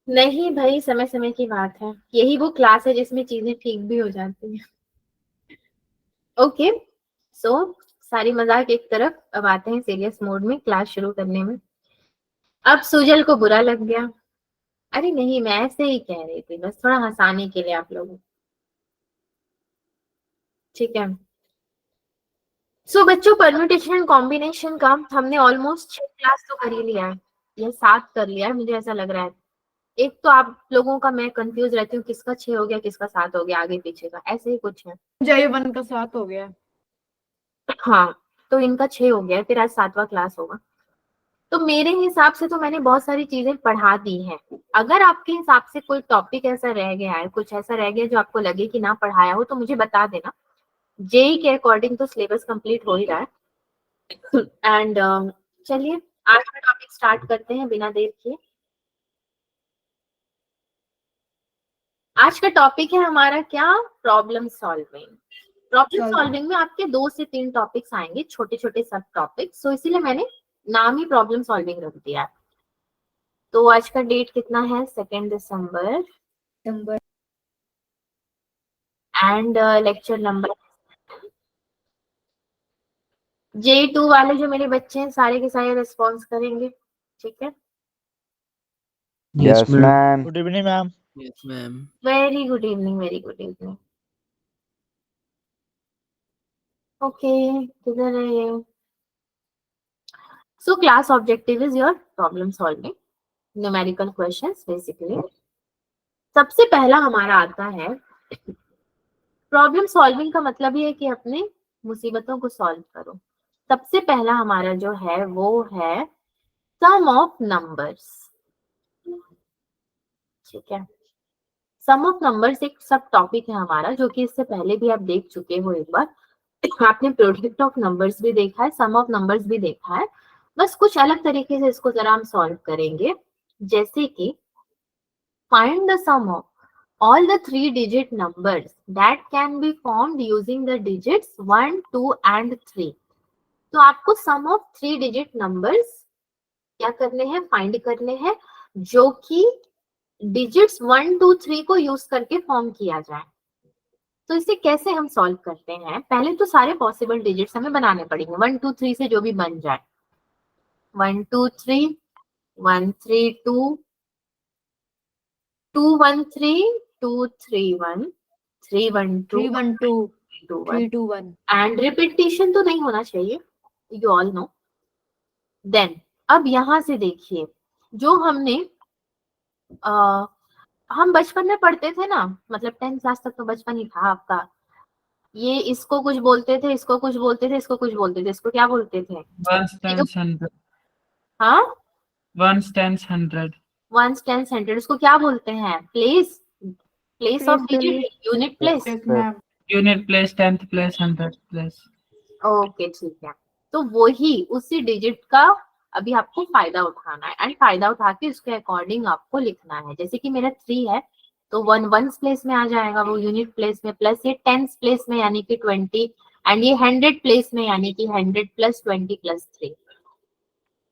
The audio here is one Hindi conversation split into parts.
नहीं भाई, समय समय की बात है, यही वो क्लास है जिसमें चीजें ठीक भी हो जाती हैं। ओके, सो सारी मजाक एक तरफ, अब आते हैं सीरियस मोड में क्लास शुरू करने में। अब सुजल को बुरा लग गया। अरे नहीं, मैं ऐसे ही कह रही थी, बस थोड़ा हंसाने के लिए आप लोगों को। ठीक है। सो बच्चों, परम्यूटेशन कॉम्बिनेशन का हमने ऑलमोस्ट 6 क्लास तो कर ही लिया है, या 7 कर लिया है, मुझे ऐसा लग रहा है। एक तो आप लोगों का मैं कंफ्यूज रहती हूँ, किसका 6 हो गया किसका 7 हो गया, आगे पीछे का ऐसे ही कुछ है। जय 1 का 7 हो गया। हाँ, तो इनका 6 हो गया, फिर आज 7वां क्लास होगा। तो मेरे हिसाब से तो मैंने बहुत सारी चीजें पढ़ा दी हैं। अगर आपके हिसाब से कोई टॉपिक ऐसा रह गया है, कुछ ऐसा रह गया जो आपको लगे कि ना पढ़ाया हो, तो मुझे बता देना। जेई के अकॉर्डिंग तो सिलेबस कंप्लीट हो ही रहा है। एंड चलिए आज का टॉपिक स्टार्ट करते हैं बिना देर किए। आज का टॉपिक है हमारा क्या, प्रॉब्लम सॉल्विंग। प्रॉब्लम सॉल्विंग में आपके 2 से 3 टॉपिक्स आएंगे, छोटे छोटे सब टॉपिक, सो इसीलिए मैंने नाम ही प्रॉब्लम सॉल्विंग रख दिया है। तो आज का डेट कितना है, 2 दिसंबर, एंड लेक्चर नंबर। J2 वाले जो मेरे बच्चे हैं सारे के सारे रिस्पॉन्स करेंगे, ठीक है। Yes, ma'am. Good evening, ma'am. Yes, ma'am. Very good evening, very good evening. Okay, किधर है ये। So class objective is your problem solving, numerical questions basically. सबसे पहला हमारा आता है, प्रॉब्लम सॉल्विंग का मतलब ये है कि अपने मुसीबतों को सॉल्व करो। सबसे पहला हमारा जो है वो है सम ऑफ नंबर्स, ठीक है। सम ऑफ नंबर्स एक सब टॉपिक है हमारा, जो कि इससे पहले भी आप देख चुके हो एक बार। आपने प्रोडक्ट ऑफ नंबर्स भी देखा है, सम ऑफ नंबर्स भी देखा है, बस कुछ अलग तरीके से इसको जरा हम सॉल्व करेंगे। जैसे कि find the sum of all the 3-digit numbers that can be formed using the digits 1, 2 and 3। तो आपको सम ऑफ 3-digit numbers क्या करने हैं, फाइंड करने हैं, जो कि डिजिट्स 1, 2, 3 को यूज करके फॉर्म किया जाए। तो इसे कैसे हम सॉल्व करते हैं, पहले तो सारे पॉसिबल डिजिट्स हमें बनाने पड़ेंगे, 1, 2, 3 से जो भी बन जाए। 1, 2, 3, 1, 3, 2, 2, 1, 3, 2, 3, 1, 3, 1, 2, 3 1 2 2, 1 3 2 1। एंड रिपीटिशन तो नहीं होना चाहिए, यू ऑल नो। देन अब यहां से देखिए, जो हमने हम बचपन में पढ़ते थे ना, मतलब 10th क्लास तक तो बचपन ही था आपका। ये इसको कुछ बोलते थे, इसको कुछ बोलते थे, इसको कुछ बोलते थे, इसको क्या बोलते थे, Ones, tens, hundred. हाँ, Ones, tens, hundred. Ones tens hundred, उसको क्या बोलते हैं, place, place of Place, digit, unit place. Yes, ma'am. Unit place, tenth place, hundredth place. Okay ठीक है, तो वही उसी डिजिट का अभी आपको फायदा उठाना है, एंड फायदा उठा के उसके अकॉर्डिंग आपको लिखना है। जैसे कि मेरा 3 है, तो 1 वंस प्लेस में आ जाएगा वो यूनिट प्लेस में, प्लस ये टेंस प्लेस में यानी कि 20, एंड ये 100 प्लेस में यानी कि 100 प्लस 20 प्लस 3,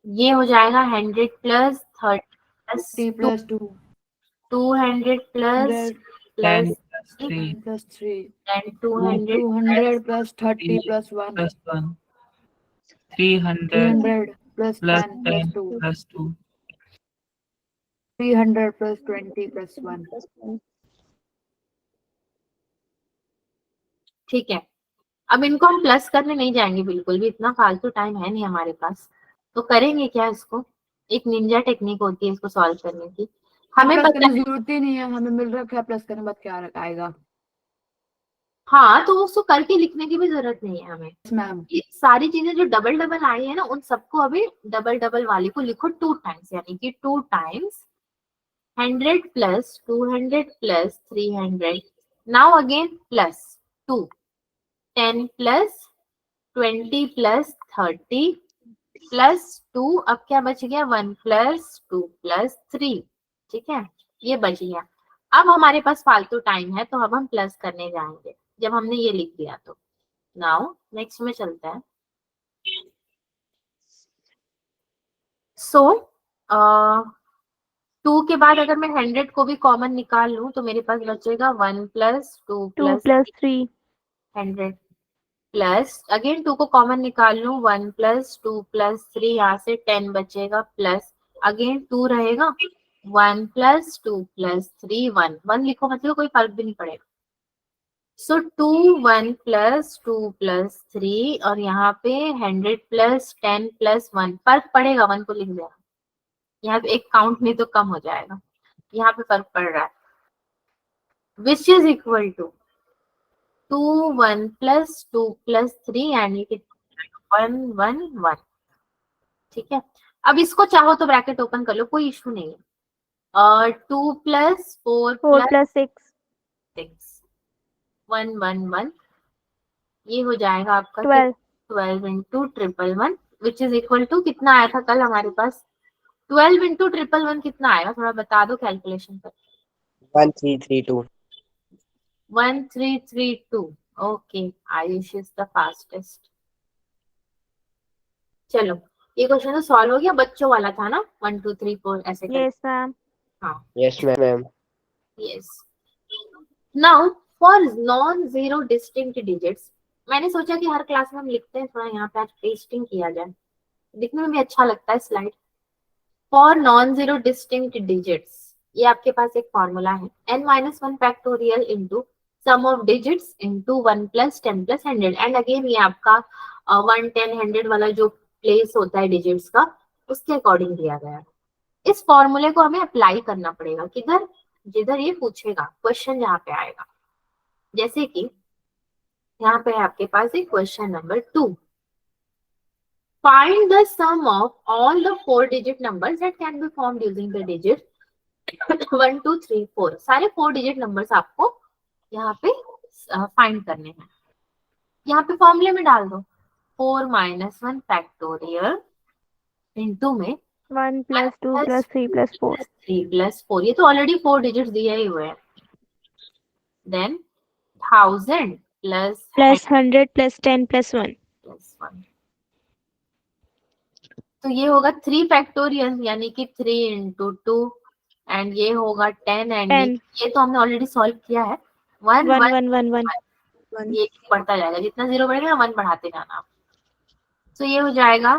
ये हो जाएगा 100 plus 30 plus 3 2, plus 2 200 plus 100 10 plus plus 3. plus 3 and 200 200 plus 30 3 plus 1 plus 1. 300 300 plus plus 10 plus 10 2 plus 2. 300 plus 20 plus 1। ठीक है। अब इनको हम प्लस करने नहीं जाएंगे बिल्कुल भी, इतना फालतू टाइम है नहीं हमारे पास। तो करेंगे क्या, इसको एक निंजा टेक्निक होती है इसको सॉल्व करने की, हमें प्लस पता करने की जरूरत ही नहीं है, हमें मिल रखा है, प्लस करने के बाद क्या आएगा। हाँ, तो उसको करके लिखने की भी जरूरत नहीं है हमें। Yes, ma'am. ये सारी चीजें जो डबल डबल आई है ना, उन सबको अभी डबल डबल वाले को लिखो 2 टाइम्स, यानी कि 2 times 100 plus 200 plus 300, now again plus 2, 10 plus 20 plus 30 plus 2, अब क्या बच गया, 1 प्लस 2 प्लस 3, ठीक है, ये बच गया। अब हमारे पास फालतू टाइम है, तो अब हम प्लस करने जाएंगे जब हमने ये लिख दिया तो। नाउ नेक्स्ट में चलता है। सो 2 के बाद अगर मैं 100 को भी कॉमन निकाल लूं तो मेरे पास बचेगा 1 plus 2 2 plus plus 3. 100 plus again 2 को कॉमन निकाल लूं 1 प्लस 2 प्लस 3 यहाँ से 10 बचेगा प्लस अगेन 2 रहेगा 1 प्लस 2 प्लस 3 1 1 लिखो मतलब कोई फर्क भी नहीं पड़ेगा। सो 2 1 प्लस 2 प्लस 3 और यहाँ पे 100 प्लस 10 प्लस 1 फर्क पड़ेगा 1 को लिख देना, यहाँ पे एक काउंट में तो कम हो जाएगा, यहाँ पे फर्क पड़ रहा है। Which is equal to 2 1 plus 2 plus 3 यानी कि 1 1 1। ठीक है, अब इसको चाहो तो ब्रैकेट ओपन कर लो, कोई इशू नहीं है। 2 प्लस 4 4 प्लस plus 6. 6 1 1 1 ये हो जाएगा आपका 12. 12 into 111 which is equal to कितना आया था कल हमारे पास 12 इंटू 111 कितना आएगा थोड़ा बता दो कैलकुलेशन कर। 1332. 1332 okay Ayush is the fastest. चलो ये क्वेश्चन तो सॉल्व हो गया, बच्चों वाला था ना 1 2 3 4 ऐसे कर। Yes, ma'am. हाँ Yes, ma'am. Yes. Now for non zero distinct digits, मैंने सोचा कि हर क्लास में हम लिखते हैं, थोड़ा यहाँ पे आज पेस्टिंग किया जाए, दिखने में भी अच्छा लगता है slide. For non zero distinct digits ये आपके पास एक फॉर्मूला है n-1 factorial into sum of digits into 1 plus 10 plus 100 and again ये आपका 1 10 100 वाला जो प्लेस होता है डिजिट्स का उसके अकॉर्डिंग दिया गया है। इस फॉर्मूले को हमें अप्लाई करना पड़ेगा किधर, जिधर ये पूछेगा क्वेश्चन जहाँ पे आएगा। जैसे कि यहाँ पे है आपके पास एक question number 2, find the sum of all the 4 digit numbers that can be formed using the digit 1 2 3 4। सारे 4 डिजिट नंबर्स आपको यहाँ पे फाइंड करने हैं। यहाँ पे फॉर्मूले में डाल दो 4 - 1 फैक्टोरियल इनटू में 1 plus 2 plus 3 plus 4. 3 प्लस 4 ये तो ऑलरेडी 4 डिजिट्स दिए ही हुए हैं। Then 1000 plus Plus 100 plus 10 plus 1. Plus 1 तो ये होगा 3 फैक्टोरियल यानी कि 3 इंटू 2 एंड ये होगा 10 एंड 10. ये तो हमने ऑलरेडी सॉल्व किया है 1 1 1 1 1 1. ये बढ़ता जाएगा, जितना जीरो बढ़ेगा 1 बढ़ाते जाना। तो ये हो जाएगा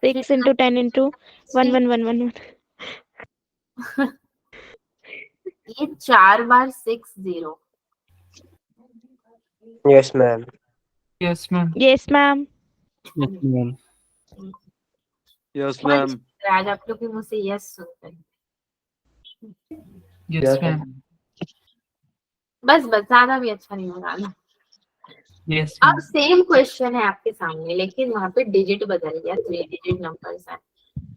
6 into 10 into 1 1 1 1 1. ये 4 बार 6 0। Yes, ma'am. Yes, ma'am. Yes, ma'am. Yes, ma'am. Yes, One- ma'am. आज आप लोग भी मुझसे यस सुनते हैं। Yes, Yes, ma'am. बस ज्यादा भी अच्छा नहीं लगाना। Yes, अब ma'am. सेम क्वेश्चन है आपके सामने लेकिन वहां पे डिजिट बदल गया, 3 डिजिट नंबर्स है।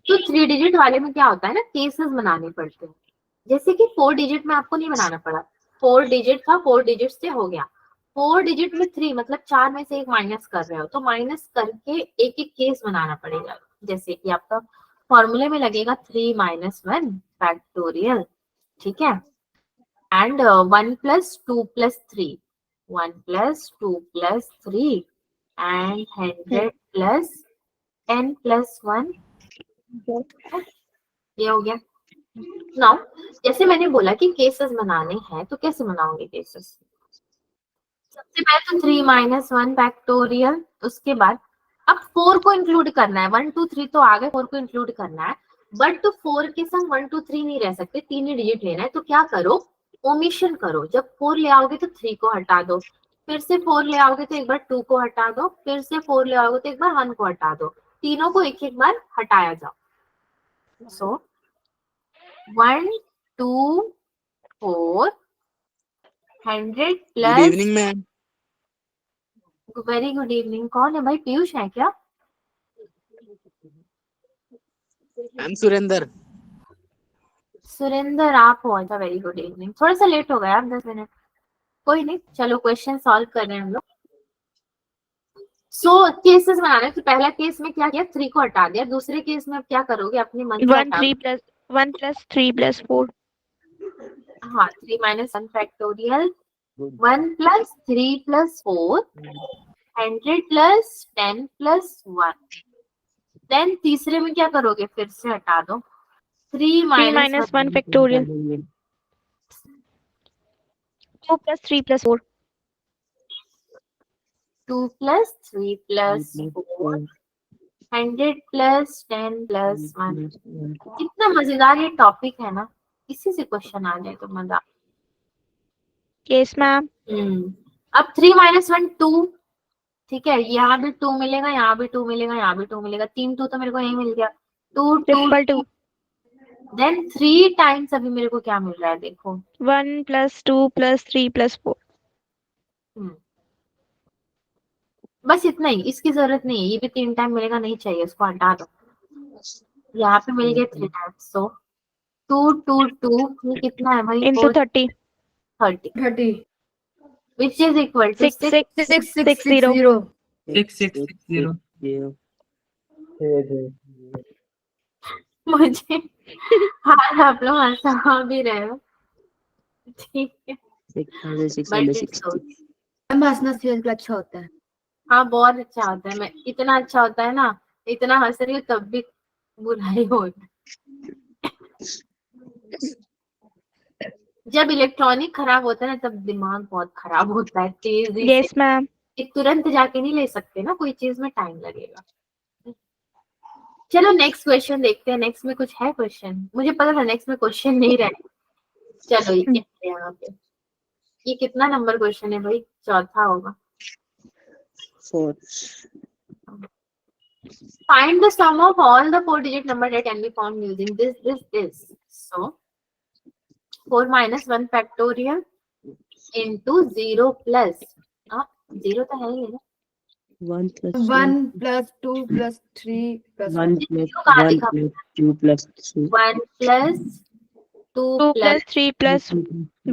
तो 3 डिजिट वाले में क्या होता है ना, केसेस बनाने पड़ते हैं। जैसे कि 4 डिजिट में आपको नहीं बनाना पड़ा, 4 डिजिट था 4 डिजिट से हो गया। 4 डिजिट में 3 मतलब 4 में से एक माइनस कर रहे हो तो माइनस करके एक एक केस बनाना पड़ेगा। जैसे कि आपका फॉर्मूले में लगेगा 3 - 1 फैक्टोरियल, ठीक है, and 1 plus 2 plus 3 1 plus 2 plus 3 and 100 plus 10 plus 1 ये हो गया। नाउ जैसे मैंने बोला कि केसेस बनाने हैं तो कैसे बनाओगे केसेस। सबसे पहले तो 3 - 1 फैक्टोरियल, उसके बाद अब 4 को इंक्लूड करना है। 1 2 3 तो आ गए, 4 को इंक्लूड करना है बट 4 के संग 1 2 3 नहीं रह सकते, 3 ही डिजिट लेना है। तो क्या करो, ओमिशन करो। जब 4 ले आओगे तो 3 को हटा दो, फिर से 4 ले आओगे तो एक बार 2 को हटा दो, फिर से 4 ले आओगे तो एक बार 1 को हटा दो, तीनों को एक एक बार हटाया जाओ। सो 1 2 4 100 Good plus evening, ma'am. Very good evening. कौन है भाई, पीयूष है क्या? I'm Surinder. सुरेंद्र आप हो? अच्छा वेरी गुड इवनिंग। थोड़ा सा लेट हो गया आप 10 मिनट, कोई नहीं, चलो क्वेश्चन सॉल्व कर रहे हैं हम लोग। सो केसेस बनाना है। तो पहला केस में क्या किया, 3 को हटा दिया। दूसरे केस में अब क्या करोगे, अपनी मन से 1 हटा। 3 plus 1 plus 3 plus 4. हाँ 3 - 1 factorial 1 plus 3 plus 4 100 plus 10 plus 1। Then तीसरे में क्या करोगे, फिर से हटा दो 3 3 minus 1 factorial. 2 plus 3 plus 4. 2 plus 3 plus 4 100 plus 10 plus 1। कितना मजेदार ये टॉपिक है ना, इसी से क्वेश्चन आ जाए तो मजा। Yes, ma'am. अब 3 minus 1 2, ठीक है, यहाँ भी 2 मिलेगा, यहाँ भी 2 मिलेगा, यहाँ भी 2 मिलेगा, 3 2 तो मेरे को यही मिल गया, 2 2 Triple 2. देन 3 टाइम्स अभी मेरे को क्या मिल रहा है देखो, 1 plus 2 plus 3 plus 4. बस इतना ही, इसकी जरूरत नहीं है, ये भी 3 टाइम मिलेगा, नहीं चाहिए, इसको हटा दो। यहाँ पे मिल गए 3 टाइम्स, सो 2 2 2 ये कितना है भाई, Into 30. 30 30 which is equal to 6 6 6 6 6 0. 0 6660. मुझे हाँ आप लोग हंसा भी रहे हो, ठीक है, but it's so- हम हंसना सीरियल अच्छा होता है। हाँ बहुत अच्छा होता है, मैं इतना अच्छा होता है ना, इतना हंस रही हूँ तब भी बुराई हो रही है। जब इलेक्ट्रॉनिक खराब होता है ना तब दिमाग बहुत खराब होता है, तेजी से। Yes, ma'am. तुरंत जाके नहीं ले सकते ना, कोई चीज में टाइम लगेगा। चलो नेक्स्ट क्वेश्चन देखते हैं, नेक्स्ट में कुछ है क्वेश्चन, मुझे पता था नेक्स्ट में क्वेश्चन नहीं रहे। चलो ये क्या है यहाँ पे, ये कितना नंबर क्वेश्चन है भाई, चौथा होगा। 4 Find the sum of all the 4-digit number that can be found using this. So 4 minus 1 factorial into 0 plus 0 तो है ही है ना, 1 plus 1 plus 2 plus 3 plus 1 1 plus 2 plus 3 1 plus 2 2 plus plus 3 plus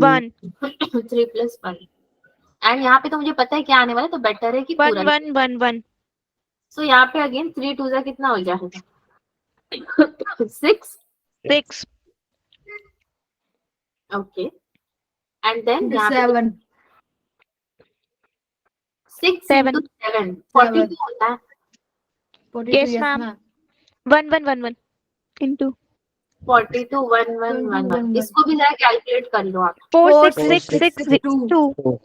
1. 3 plus 1 and यहाँ पे तो मुझे पता है क्या आने वाला है, तो बेटर है कि 1 पूरा। 1 1 1. सो यहाँ पे अगेन 3 2 जा कितना हो जाएगा 6, 6. ओके, एंड देन into यहाँ पे 7 6 7. into 7 42 होता है, 42 Yes, yes ma'am. ma'am 1 1 1 1. Into 42 1 1 1 1। इसको भी जरा कैलकुलेट कर लो आप। 4 6 6 6 6 6 2 2.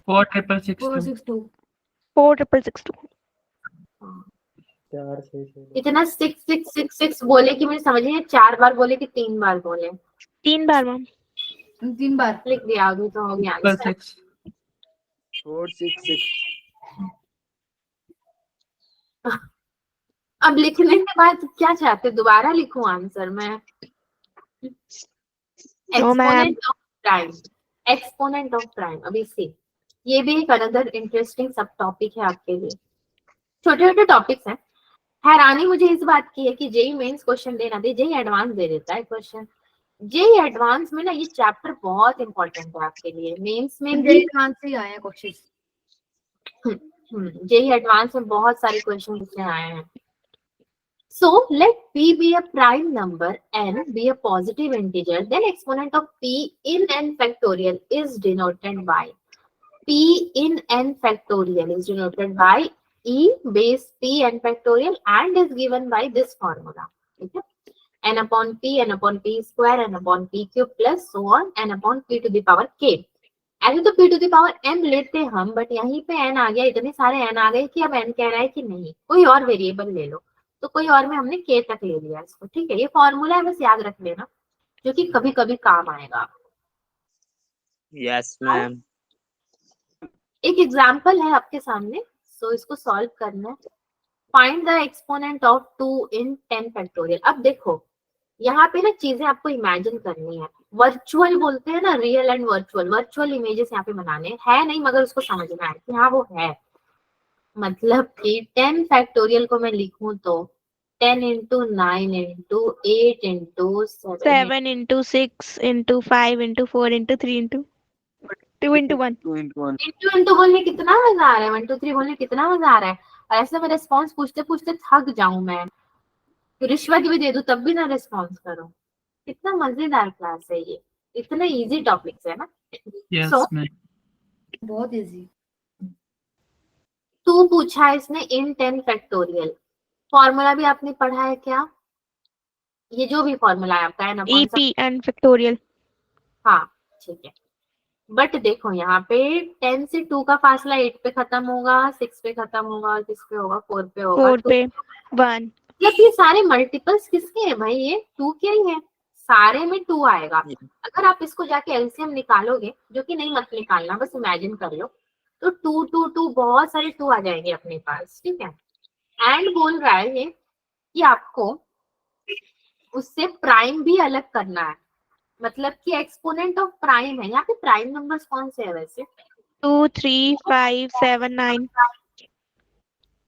4662. 462 4 6 2. इतना 6 6 6 6 बोले कि मुझे समझ नहीं आया, 4 बार बोले कि 3 बार बोले, 3 बार, ma'am. 3 बार लिख दिया अभी तो हो गया आंसर। 6. 4 6 6 अब लिखने के बाद क्या चाहते, दोबारा लिखूं आंसर मैं? No, ma'am. Exponent of prime, exponent of prime. अभी से ये भी एक अनदर इंटरेस्टिंग सब टॉपिक है आपके लिए, छोटे छोटे टॉपिक्स हैं। हैरानी मुझे इस बात की है कि जेई मेंस क्वेश्चन देना दे, जेई एडवांस दे देता है क्वेश्चन। जेई एडवांस में ना ये चैप्टर बहुत इंपॉर्टेंट है आपके लिए, मेंस में भी। कहां से आया क्वेश्चन? जेई एडवांस में बहुत सारे क्वेश्चन इसमें आए हैं। So let p be a prime number, n be a positive integer, then exponent of p in n factorial is denoted by p in n factorial is denoted by e base p n factorial and is given by this formula. Okay? n upon p square, n upon p cube plus so on, n upon p to the power k. ऐसे तो p to the power m लेते हम, बट यहीं पे n आ गया, इतने सारे n आ गए कि अब n कह रहा है कि नहीं कोई और वेरिएबल ले लो, तो कोई और में हमने k तक ले लिया इसको। ठीक है, ये फॉर्मूला है, बस याद रख लेना, जो कि कभी कभी काम आएगा। Yes, ma'am. एक एग्जांपल है आपके सामने, सो इसको सॉल्व करना है। Find the exponent of 2 in 10 factorial. अब देखो यहाँ पे ना चीजें आपको इमेजिन करनी है, वर्चुअल बोलते हैं ना, real and virtual, virtual images यहाँ पे बनाने है नहीं, मगर उसको समझना है कि हाँ वो है। मतलब कि 10 फैक्टोरियल को मैं लिखूं तो 10 into 9 into 8 into 7 7 into 6 into 5 into 4 into 3 into 2 into 1. 2 into 1 into बोलने कितना मजा आ रहा है, 1 2 3 बोलने कितना मजा आ रहा है, और ऐसे में रिस्पॉन्स पूछते पूछते थक जाऊं मैं, तो रिश्वत भी दे दूं तब भी ना रिस्पॉन्स करो। कितना मजेदार क्लास है ये, इतना इजी टॉपिक्स है ना। Yes, So, ma'am. बहुत इजी। 2 पूछा है इसने इन 10 फैक्टोरियल, फॉर्मूला भी आपने पढ़ा है क्या? ये जो भी फॉर्मूला है आपका n upon EP and factorial. हाँ ठीक है, बट देखो यहाँ पे 10 से 2 का फासला 8 पे खत्म होगा, 6 पे खत्म होगा, और किस पे होगा, 4 पे होगा। 4 पे 1. मतलब ये सारे मल्टीपल्स किसके हैं भाई, ये 2 के ही है, सारे में 2 आएगा। अगर आप इसको जाके एलसीएम निकालोगे, जो कि नहीं मत निकालना, बस इमेजिन कर लो, तो 2 2 2 बहुत सारे 2 आ जाएंगे अपने पास, ठीक है। एंड बोल रहा है ये कि आपको उससे प्राइम भी अलग करना है, मतलब कि एक्सपोनेंट ऑफ प्राइम है। यहाँ पे प्राइम नंबर्स कौन से है वैसे? 2, 3, 5, 7, 9.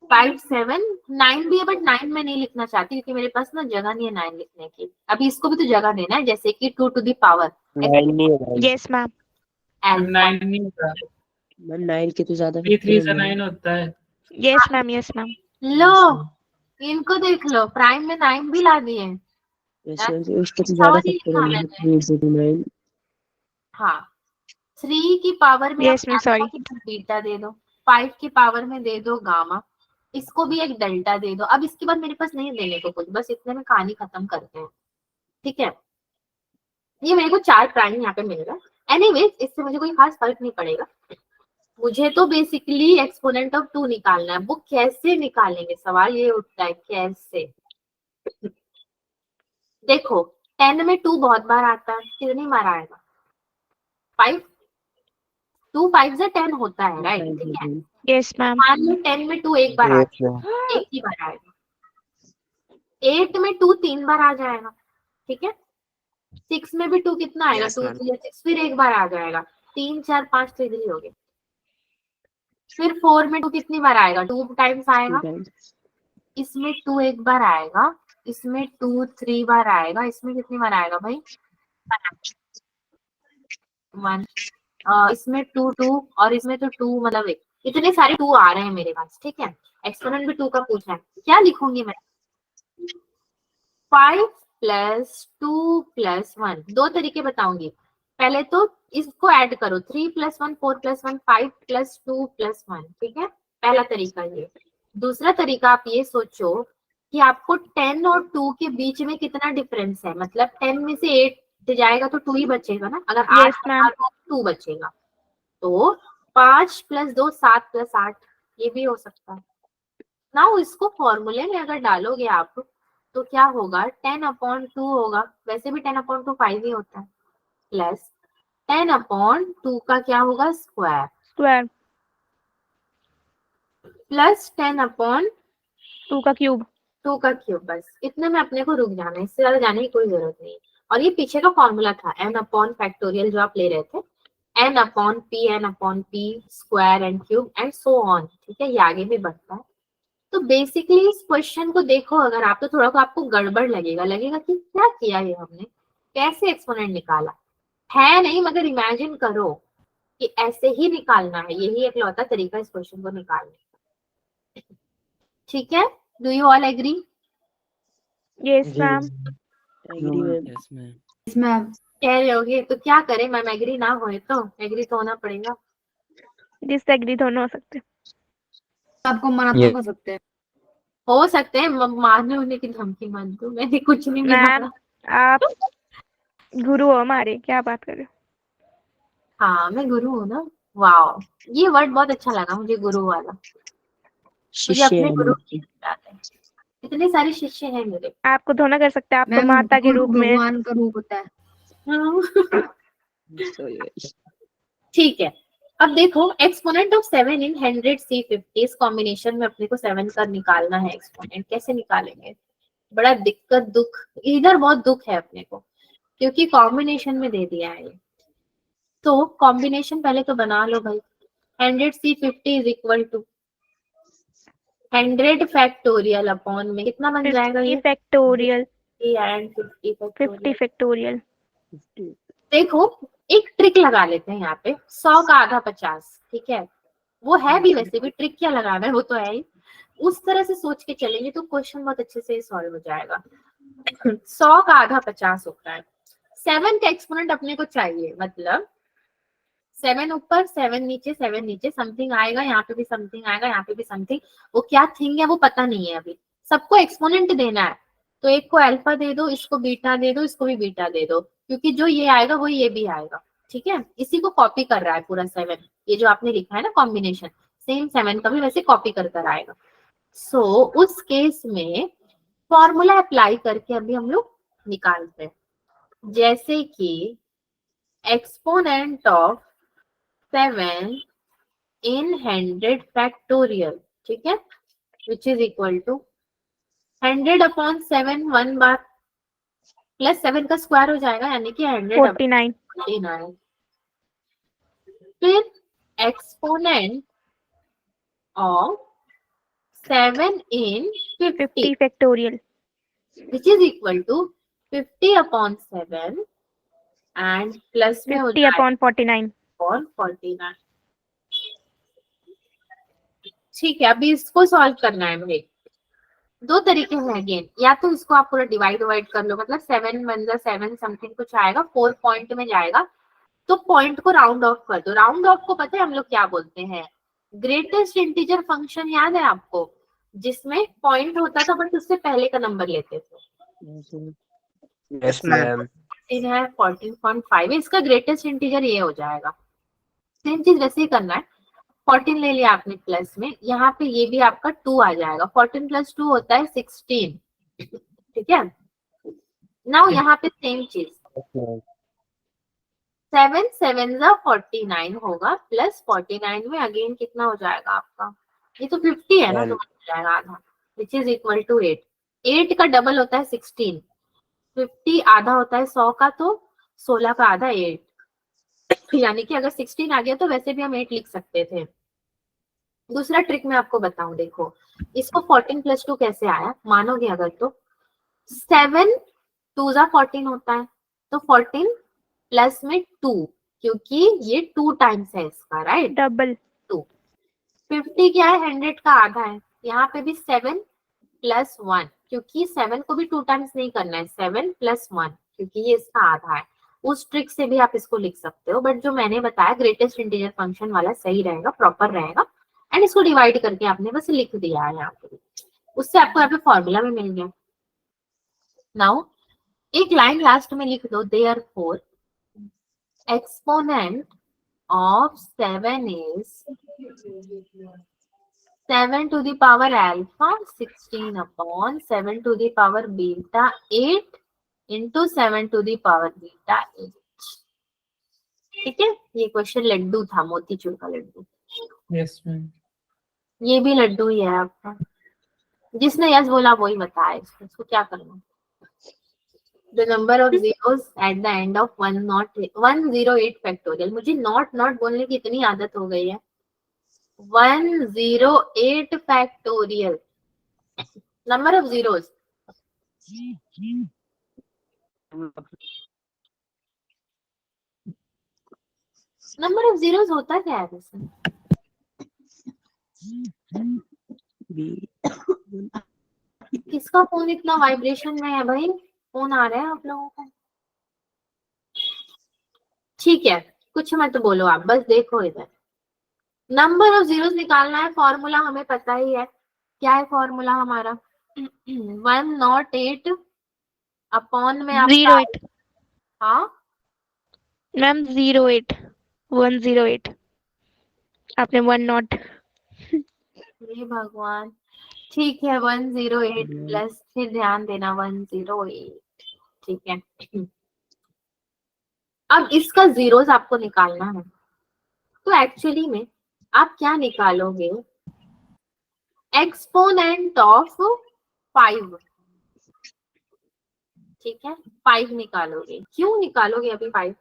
5 7 9 भी है, बट 9 मैं नहीं लिखना चाहती क्योंकि मेरे पास ना जगह नहीं है 9 लिखने की। अभी इसको भी तो जगह देना है, जैसे कि 2 टू द पावर 9 नहीं होगा। Yes ma'am. 9 नहीं होता, 9 के तो ज्यादा 3 से 9 होता है। Yes ma'am. Yes ma'am. लो इनको देख लो, प्राइम में 9 भी ला दिए। वैसे उसके तो ज्यादा फैक्टोरियल है, 3 से 9। हाँ 3 की पावर में Yes ma'am. Sorry. बीटा दे दो, 5 की पावर में दे दो गामा, इसको भी एक डेल्टा दे दो। अब इसके बाद मेरे पास नहीं देने को कुछ, बस इतने में कहानी खत्म करते हैं, ठीक है। ये मेरे को 4 प्राइम यहाँ पे मिलेगा। एनीवेज इससे मुझे कोई खास फर्क नहीं पड़ेगा, मुझे तो बेसिकली एक्सपोनेंट ऑफ 2 निकालना है। वो कैसे निकालेंगे, सवाल ये उठता है कैसे। देखो 10 में 2 बहुत बार आता है, कितनी बार आएगा? 5, 2 5 से 10 होता है, राइट, ठीक है। Yes ma'am. मान लो 10 में 2 एक बार आता है, एक ही बार आएगा। 8 में 2 3 बार आ जाएगा, ठीक है। 6 में भी 2 कितना आएगा? Yes, 2 ma'am. 3 6 फिर एक बार आ जाएगा, 3 4 5 तो इधर ही हो गए। फिर 4 में 2 कितनी बार आएगा? 2 टाइम्स आएगा। इसमें 2 एक बार आएगा, इसमें 2 3 बार आएगा, इसमें कितनी बार आएगा भाई? 1। इसमें 2 2 और इसमें तो 2, मतलब एक, इतने सारे 2 आ रहे हैं मेरे पास, ठीक है। एक्सपोनेंट भी 2 का पूछा है, क्या लिखूंगी मैं? 5 प्लस 2 प्लस 1, 2 तरीके बताऊंगी। पहले तो इसको ऐड करो, 3 प्लस 1 4 प्लस 1 5 प्लस 2 प्लस 1, ठीक है, पहला तरीका ये। दूसरा तरीका आप ये सोचो कि आपको 10 और 2 के बीच में कितना डिफरेंस है, मतलब 10 में से 8 जाएगा तो 2 ही बचेगा ना, अगर 8 Yes ma'am. 2 बचेगा। तो 5 प्लस 2 7 प्लस 8, ये भी हो सकता है ना। इसको फॉर्मूले में अगर डालोगे आप तो क्या होगा? 10/2 होगा, वैसे भी 10/2 5 ही होता है, प्लस 10/2 का क्या होगा? Square, Square. प्लस 10/2 2 का क्यूब. का क्यूब। बस इतने में अपने को रुक जाना है, इससे ज्यादा जाने की कोई जरूरत नहीं। और ये पीछे का फॉर्मूला था n/फैक्टोरियल जो आप ले रहे थे, n/p square and cube and so on, ठीक है, ये आगे भी बढ़ता है। तो बेसिकली इस क्वेश्चन को देखो अगर आप, तो थोड़ा को आपको गड़बड़ लगेगा कि क्या किया ये हमने, कैसे एक्सपोनेंट निकाला है नहीं, मगर इमेजिन करो कि ऐसे ही निकालना है, यही एक लौता तरीका इस क्वेश्चन को निकालने। ठीक है, do you all agree? Yes ma'am. Agree ma'am. Yes, ma'am. Ma'am कह रहे होगे तो क्या करें मैम, एग्री ना होए तो एग्री तो होना पड़ेगा। Disagree दोनों हो सकते. आपको मना तो Yes. कर सकते हैं। हो सकते हैं, मारने होने की धमकी मत दो, मैंने कुछ नहीं मैम बिगाड़ा। आप गुरु हो हमारे, क्या बात कर रहे हो? हाँ मैं गुरु हूँ ना, वाओ, ये वर्ड बहुत अच्छा लगा मुझे, गुरु वाला। मुझे शिष्य अपने है गुरु आपके। याद है। इतने सारे शिष्य हैं मेरे। आपको धोना कर सकते हैं, आप तो मैम माता के गुरु रूप में. भगवान का रूप होता है। ठीक है, अब देखो एक्सपोनेंट ऑफ 7 इन 100 C50, इस कॉम्बिनेशन में अपने को 7 का निकालना है एक्सपोनेंट। कैसे निकालेंगे? बड़ा दिक्कत दुख, इधर बहुत दुख है अपने को क्योंकि कॉम्बिनेशन में दे दिया है ये। तो कॉम्बिनेशन पहले तो बना लो भाई। 100 C50 is equal to 100 factorial upon में कितना बन जाएगा 50 ये? फैक्टोरियल. 50 50 फैक्टोरियल. देखो एक ट्रिक लगा लेते हैं यहाँ पे, 100 का आधा 50, ठीक है, वो है भी, वैसे भी ट्रिक क्या लगाना है, वो तो है ही। उस तरह से सोच के चलेंगे तो क्वेश्चन बहुत अच्छे से सॉल्व हो जाएगा। 100 का आधा 50 होता है। 7 का एक्सपोनेंट अपने को चाहिए, मतलब 7 ऊपर 7 नीचे 7 नीचे, समथिंग आएगा, यहाँ पे भी समथिंग आएगा, यहाँ पे भी समथिंग, वो क्या थिंग है वो पता नहीं है अभी, सबको एक्सपोनेंट देना है। तो एक को अल्फा दे दो, इसको बीटा दे दो, इसको भी बीटा दे दो, क्योंकि जो ये आएगा वो ये भी आएगा। ठीक है, इसी को कॉपी कर रहा है पूरा 7, ये जो आपने लिखा है ना कॉम्बिनेशन, सेम 7 का भी वैसे कॉपी कर कर आएगा। सो उस केस में फॉर्मूला अप्लाई करके अभी हम लोग निकालते हैं, जैसे कि एक्सपोनेंट ऑफ 7 in 100 फैक्टोरियल, ठीक है, विच इज इक्वल टू 100/7 1 बार प्लस 7 का स्क्वायर हो जाएगा, यानी कि 49 149। फिर exponent of 7 in 50 50 factorial which is equal to 50/7 and plus में हो 50/49 और 49। ठीक है, अभी इसको सॉल्व करना है भाई। दो तरीके हैं अगेन, या तो इसको आप पूरा डिवाइड कर लो, मतलब 7 1 7 समथिंग कुछ आएगा, 4 पॉइंट में जाएगा, तो पॉइंट को राउंड ऑफ कर दो। राउंड ऑफ को पता है हम लोग क्या बोलते हैं? ग्रेटेस्ट इंटीजर फंक्शन याद है आपको, जिसमें पॉइंट होता था बट उससे पहले का नंबर लेते थे। Yes ma'am. 14 है, 14.5 है, इसका ग्रेटेस्ट इंटीजर ये हो जाएगा। सेम चीज वैसे ही करना है, 14 ले लिया आपने प्लस में, यहाँ पे ये भी आपका 2 आ जाएगा, 14 + 2 होता है 16। ठीक है, नाउ यहाँ पे सेम चीज, 7 7 49 होगा, प्लस 49 में अगेन कितना हो जाएगा आपका, ये तो 50 है ना, तो हो जाएगा आधा, विच इज इक्वल टू 8। 8 का डबल होता है 16, 50 आधा होता है 100 का, तो 16 का आधा 8, यानी कि अगर 16 आ गया तो वैसे भी हम 8 लिख सकते थे। दूसरा ट्रिक मैं आपको बताऊं, देखो इसको 14 + 2 कैसे आया, मानोगे अगर तो 7 2 * 14 होता है, तो 14 प्लस में 2, क्योंकि ये 2 टाइम्स है इसका, राइट, डबल 2। 50 क्या है, 100 का आधा है, यहाँ पे भी 7 + 1, क्योंकि 7 को भी 2 टाइम्स नहीं करना है, 7 + 1, क्योंकि ये इसका आधा है। उस ट्रिक से भी आप इसको लिख सकते हो, बट जो मैंने बताया ग्रेटेस्ट इंटीजर फंक्शन वाला सही रहेगा, प्रॉपर रहेगा, एंड इसको डिवाइड करके आपने बस लिख दिया है यहाँ पे, उससे आपको यहाँ पे फॉर्मूला भी मिल गया। नाउ एक लाइन लास्ट में लिख दो, therefore exponent of 7 is 7 to the power alpha 16/7 to the power beta 8 into 7 to the power beta 8। ठीक है, ये क्वेश्चन लड्डू था, मोतीचूर का लड्डू। Yes ma'am. ये भी लड्डू ही है आपका, जिसने यस बोला वही बताया इसको क्या करना। The number of zeros at the end of 108 factorial, मुझे नॉट बोलने की इतनी आदत हो गई है। 108 factorial, number of zeros, number of zeros होता क्या है वैसे? किसका फोन इतना वाइब्रेशन में है भाई, फोन आ रहा है आप लोगों को? ठीक है, कुछ मत बोलो आप, बस देखो इधर। नंबर ऑफ जीरोस निकालना है, फॉर्मूला हमें पता ही है, क्या है फॉर्मूला हमारा? 108 अपॉन में आप 08 हाँ मैम 08 108 आपने 1 हे भगवान, ठीक है 108 प्लस, फिर ध्यान देना 108, ठीक है। अब इसका जीरोस आपको निकालना है, तो एक्चुअली में आप क्या निकालोगे? एक्सपोनेंट ऑफ 5, ठीक है, 5 निकालोगे। क्यों निकालोगे अभी 5?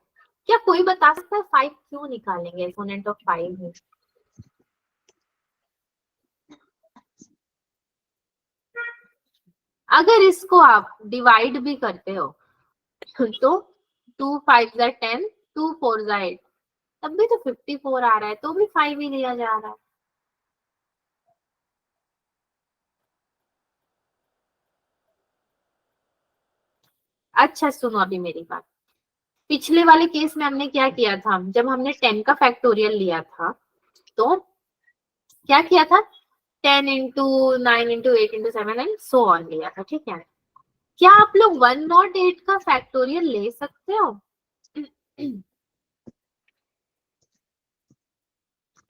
क्या कोई बता सकता है 5 क्यों निकालेंगे एक्सपोनेंट ऑफ 5 में? अगर इसको आप डिवाइड भी करते हो तो 2 5 * 10, 2 4 * 8, तब भी तो 54 आ रहा है, तो भी 5 ही लिया जा रहा है। अच्छा सुनो अभी मेरी बात, पिछले वाले केस में हमने क्या किया था, जब हमने 10 का फैक्टोरियल लिया था तो क्या किया था, 10 × 9 × 8 × 7 एंड सो ऑन लिया था, ठीक है। क्या आप लोग 108 का फैक्टोरियल ले सकते हो?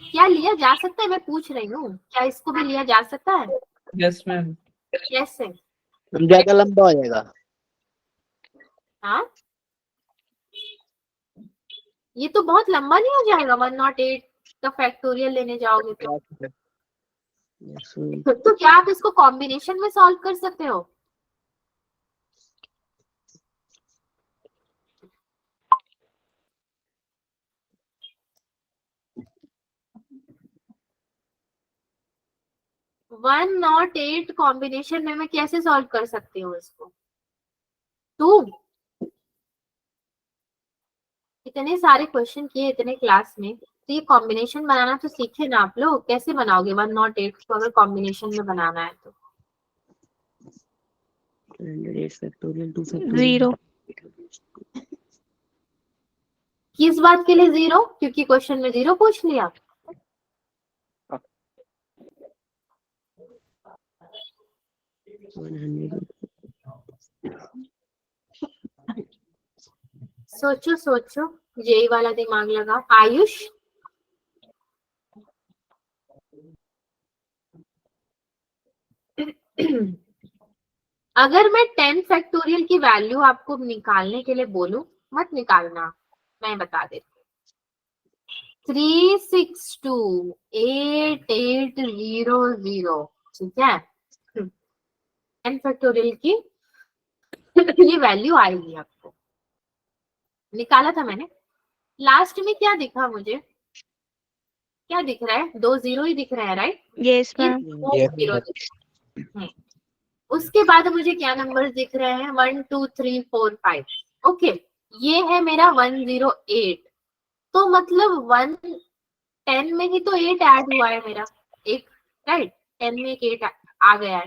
क्या लिया जा सकता है? मैं पूछ रही हूँ, क्या इसको भी लिया जा सकता है? Yes ma'am. कैसे? ज्यादा लंबा हो जाएगा। हाँ, ये तो बहुत लंबा नहीं हो जाएगा 108 का फैक्टोरियल लेने जाओगे तो? तो क्या आप इसको कॉम्बिनेशन में सॉल्व कर सकते हो? वन नॉट 8 कॉम्बिनेशन में मैं कैसे सॉल्व कर सकती हूँ इसको? 2 इतने सारे क्वेश्चन किए इतने क्लास में, तो ये कॉम्बिनेशन बनाना तो सीखे ना आप लोग। कैसे बनाओगे 108 को अगर कॉम्बिनेशन में बनाना है तो? 0. किस बात के लिए 0? क्योंकि क्वेश्चन में 0 पूछ लिया। सोचो सोचो, यही वाला दिमाग लगा। आयुष, अगर मैं 10 फैक्टोरियल की वैल्यू आपको निकालने के लिए बोलूं, मत निकालना, मैं बता देती हूँ। 3628800, ठीक है? 10 फैक्टोरियल की ये वैल्यू आएगी आपको। निकाला था मैंने। लास्ट में क्या दिखा मुझे? क्या दिख रहा है? 2 0 ही दिख रहा है, राइट? Yes, ma'am. उसके बाद मुझे क्या नंबर दिख रहे हैं? 1 2 3 4 5। ओके, ये है मेरा 108। तो मतलब 10 में ही तो 8 ऐड हुआ है मेरा, एक, राइट? 10 में एक 8 आ गया है।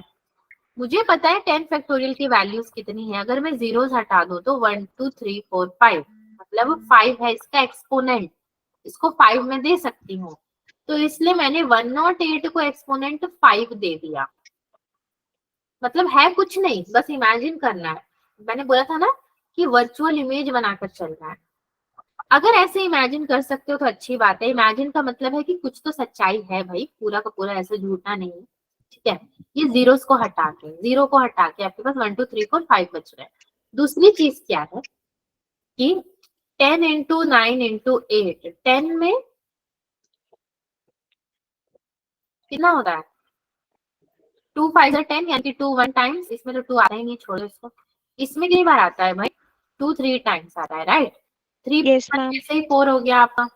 मुझे पता है 10 फैक्टोरियल की वैल्यूज कितनी है। अगर मैं जीरोस हटा दूं तो 1 2 3 4 5, मतलब 5 है इसका एक्सपोनेंट, इसको 5 में दे सकती हूँ। तो इसलिए मैंने 108 को एक्सपोनेंट 5 दे दिया। मतलब है कुछ नहीं, बस इमेजिन करना है। मैंने बोला था ना कि वर्चुअल इमेज बनाकर चलना है। अगर ऐसे इमेजिन कर सकते हो तो अच्छी बात है। इमेजिन का मतलब है कि कुछ तो सच्चाई है भाई, पूरा का पूरा ऐसा झूठा नहीं है, ठीक है? ये जीरोस को हटा के, 0 को हटा के आपके पास 1 2 3 4 5 बच रहे हैं। दूसरी चीज क्या है कि 10 इंटू 9 इंटू 8, 10 में कितना होता है? 2 5 10, यानी 2 1 टाइम्स। इसमें तो 2 आता ही नहीं, छोड़ो इसको। इसमें कितनी बार आता है भाई? 2 3 टाइम्स आता है, राइट? 3 Yes, ma'am. से 4 हो गया आपका।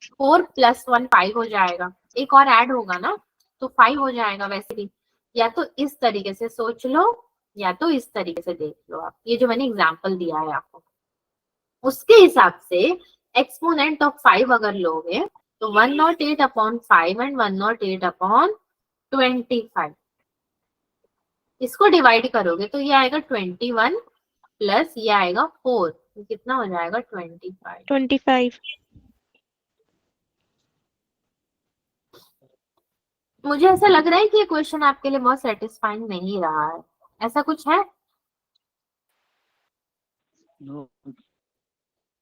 4 प्लस 1 5 हो जाएगा। एक और ऐड होगा ना, तो 5 हो जाएगा। वैसे भी या तो इस तरीके से सोच लो या तो इस तरीके से देख लो आप। ये जो मैंने एग्जांपल दिया है आपको, उसके हिसाब से एक्सपोनेंट ऑफ 5 अगर लोगे तो 108 अपॉन 5 एंड 108 अपॉन 25। इसको डिवाइड करोगे तो ये आएगा 21 प्लस ये आएगा 4, तो कितना हो जाएगा? 25। 25. मुझे ऐसा लग रहा है कि ये क्वेश्चन आपके लिए बहुत सेटिस्फाइंग नहीं रहा है। ऐसा कुछ है? No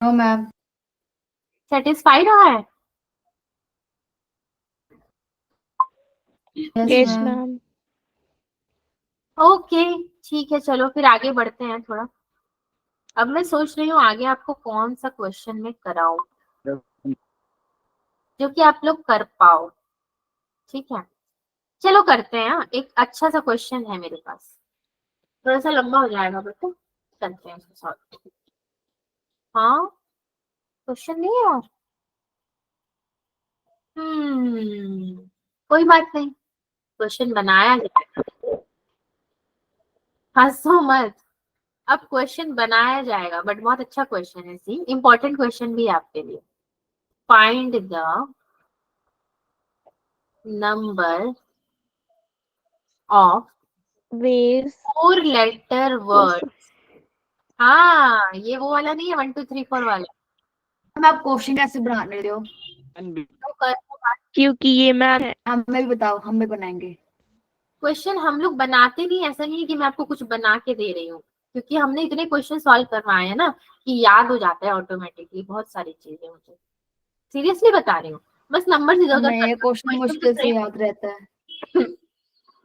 ma'am. सेटिस्फाई रहा है? Yes, ma'am. ओके, ठीक है, चलो फिर आगे बढ़ते हैं थोड़ा। अब मैं सोच रही हूँ आगे आपको कौन सा क्वेश्चन में कराऊं जो कि आप लोग कर पाओ, ठीक है? चलो करते हैं। एक अच्छा सा क्वेश्चन है मेरे पास, थोड़ा सा लंबा हो जाएगा बट चलते हैं उसके साथ। हाँ, क्वेश्चन नहीं है और? कोई बात नहीं, क्वेश्चन बनाया जाएगा। हंसो मत, अब क्वेश्चन बनाया जाएगा, बट बहुत अच्छा क्वेश्चन है। सी, इंपॉर्टेंट क्वेश्चन भी है आपके लिए। Find the number of Ways. 4 letter word. हाँ, ये वो वाला नहीं है 1 2 3 4 वाला। मैम आप क्वेश्चन कैसे बना रहे हो? तो कर, क्योंकि ये मैम है. हमें भी बताओ, हम भी बनाएंगे। क्वेश्चन हम लोग बनाते नहीं, ऐसा नहीं है कि मैं आपको कुछ बना के दे रही हूँ। क्योंकि हमने इतने क्वेश्चन सॉल्व करवाए हैं ना कि याद हो जाता है ऑटोमेटिकली बहुत सारी चीजें मुझे, सीरियसली बता रही हूँ। बस नंबर इधर उधर हमें ये क्वेश्चन मुश्किल से याद रहता है।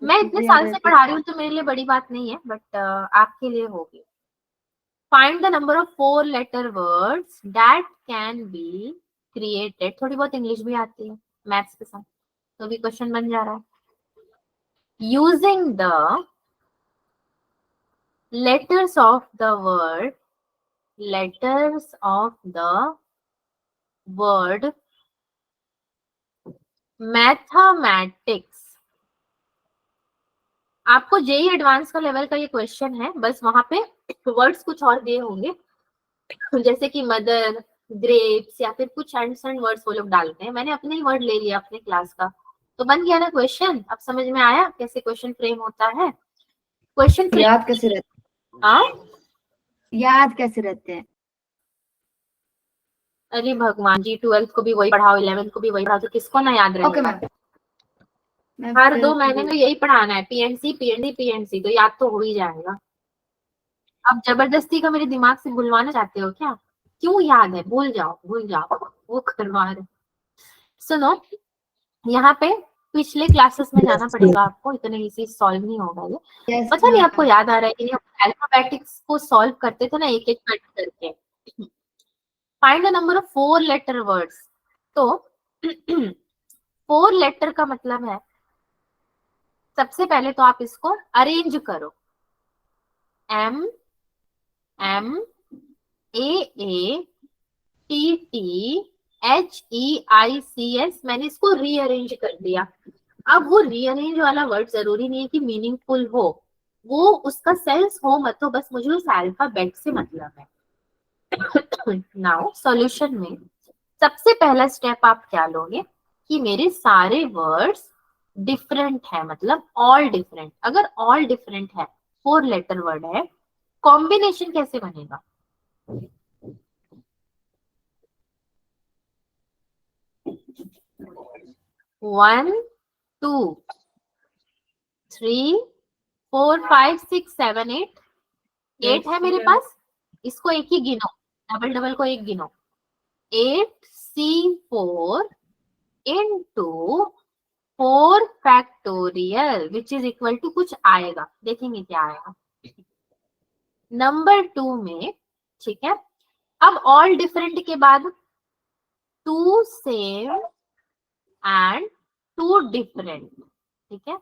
मैं इतने साल से पढ़ा रही हूँ तो मेरे लिए बड़ी बात नहीं है, बट आपके लिए होगी। Find the number of 4 letter words that can be created. थोड़ी बहुत इंग्लिश भी आती है मैथ्स के साथ, तो भी क्वेश्चन बन जा रहा है। Using the letters of the word mathematics. आपको जेई एडवांस का लेवल का ये क्वेश्चन है, बस वहां पे वर्ड्स कुछ और दिए होंगे, जैसे कि मदर, ग्रेप्स या फिर कुछ एंड वर्ड्स वो लोग डालते हैं। मैंने अपने ही वर्ड ले लिया अपने क्लास का, तो बन गया ना क्वेश्चन। अब समझ में आया कैसे क्वेश्चन फ्रेम होता है। क्वेश्चन फ्रेम याद कैसे रहते याद कैसे रहते हैं? अरे भगवान जी, 12th को भी वही पढ़ाओ, 11th को भी वही पढ़ाओ, तो किसको ना याद ओके रहेगा। मैम, हर 2 महीने में यही पढ़ाना है, पीएनसी, तो याद तो हो ही जाएगा। अब जबरदस्ती का मेरे दिमाग से भूलवाना चाहते हो क्या? क्यों याद है? भूल जाओ वो करवा रहे। सुनो, यहाँ पे पिछले क्लासेस में जाना पड़ेगा आपको, इतने इजी सॉल्व नहीं होगा ये। Yes, पता नहीं ma'am. आपको याद आ रहा है कि नहीं, हम अल्फाबेटिक्स को सॉल्व करते थे ना एक एक कट करके। Find the number of 4 letter words. तो 4 लेटर का मतलब है, सबसे पहले तो आप इसको अरेंज करो। M M A A T T H E I C S, मैंने इसको रीअरेंज कर दिया। अब वो रीअरेंज वाला वर्ड जरूरी नहीं है कि मीनिंगफुल हो, वो उसका सेंस हो मत हो, बस मुझे उस अल्फाबेट से मतलब है। नाउ सॉल्यूशन में सबसे पहला स्टेप आप क्या लोगे कि मेरे सारे वर्ड्स डिफरेंट है, मतलब ऑल डिफरेंट। अगर ऑल डिफरेंट है, 4 लेटर वर्ड है, कॉम्बिनेशन कैसे बनेगा? वन टू थ्री 4 5 6 7 8 है मेरे पास, इसको एक ही गिनो, डबल डबल को एक गिनो। 8C4 into 4 factorial which is equal to कुछ आएगा, देखेंगे क्या आएगा नंबर 2 में। ठीक है, अब ऑल डिफरेंट के बाद 2 सेम एंड 2 डिफरेंट। ठीक है,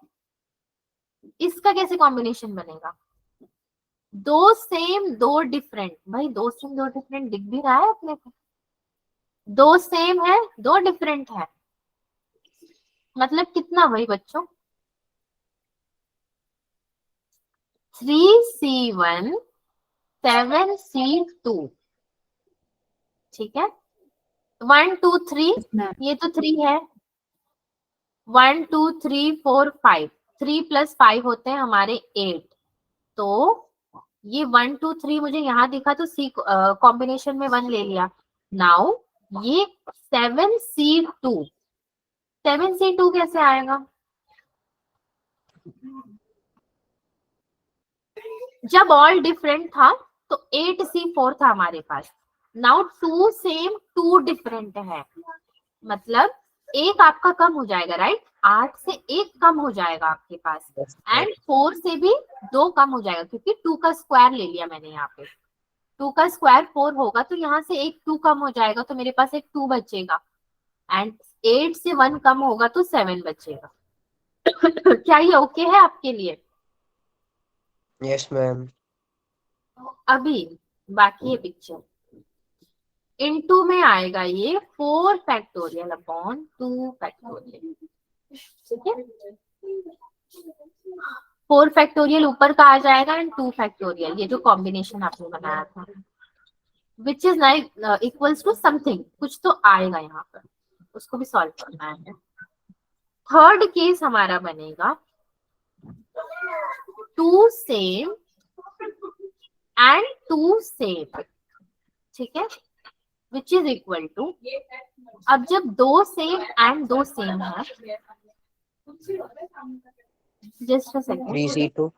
इसका कैसे कॉम्बिनेशन बनेगा? 2 सेम 2 डिफरेंट, भाई 2 सेम 2 डिफरेंट दिख भी रहा है अपने को, 2 सेम है 2 डिफरेंट है, मतलब कितना भाई बच्चों? 3C1 7C2। ठीक है, 1 2 3, ये तो 3 है, 1 2 3 4 5, 3 + 5 होते हैं हमारे 8। तो ये 1 2 3 मुझे यहाँ दिखा तो सी कॉम्बिनेशन में 1 ले लिया। नाउ ये 7C2, 7C2 कैसे आएगा? जब ऑल डिफरेंट था तो 8C4 था हमारे पास। नाउ 2 सेम 2 डिफरेंट है, मतलब एक आपका कम हो जाएगा, राइट? 8 से 1 कम हो जाएगा आपके पास, एंड 4 से भी 2 कम हो जाएगा, क्योंकि 2 का स्क्वायर ले लिया मैंने यहाँ पे। 2 का स्क्वायर 4 होगा, तो यहाँ से एक 2 कम हो जाएगा, तो मेरे पास एक 2 बचेगा, एंड 8 से 1 कम होगा तो 7 बचेगा। क्या ये ओके है आपके लिए? Yes ma'am. अभी बाकी है पिक्चर। इनटू में आएगा ये 4 फैक्टोरियल अपॉन 2 फैक्टोरियल। ठीक है, 4 फैक्टोरियल ऊपर का आ जाएगा एंड 2 फैक्टोरियल, ये जो कॉम्बिनेशन आपने बनाया था, which is like equals to something, कुछ तो आएगा यहाँ पर, उसको भी सॉल्व करना है। थर्ड केस हमारा बनेगा 2 सेम एंड 2 सेम। ठीक है, विच इज इक्वल टू, अब जब 2 सेम एंड 2 सेम है, just a second, 3C2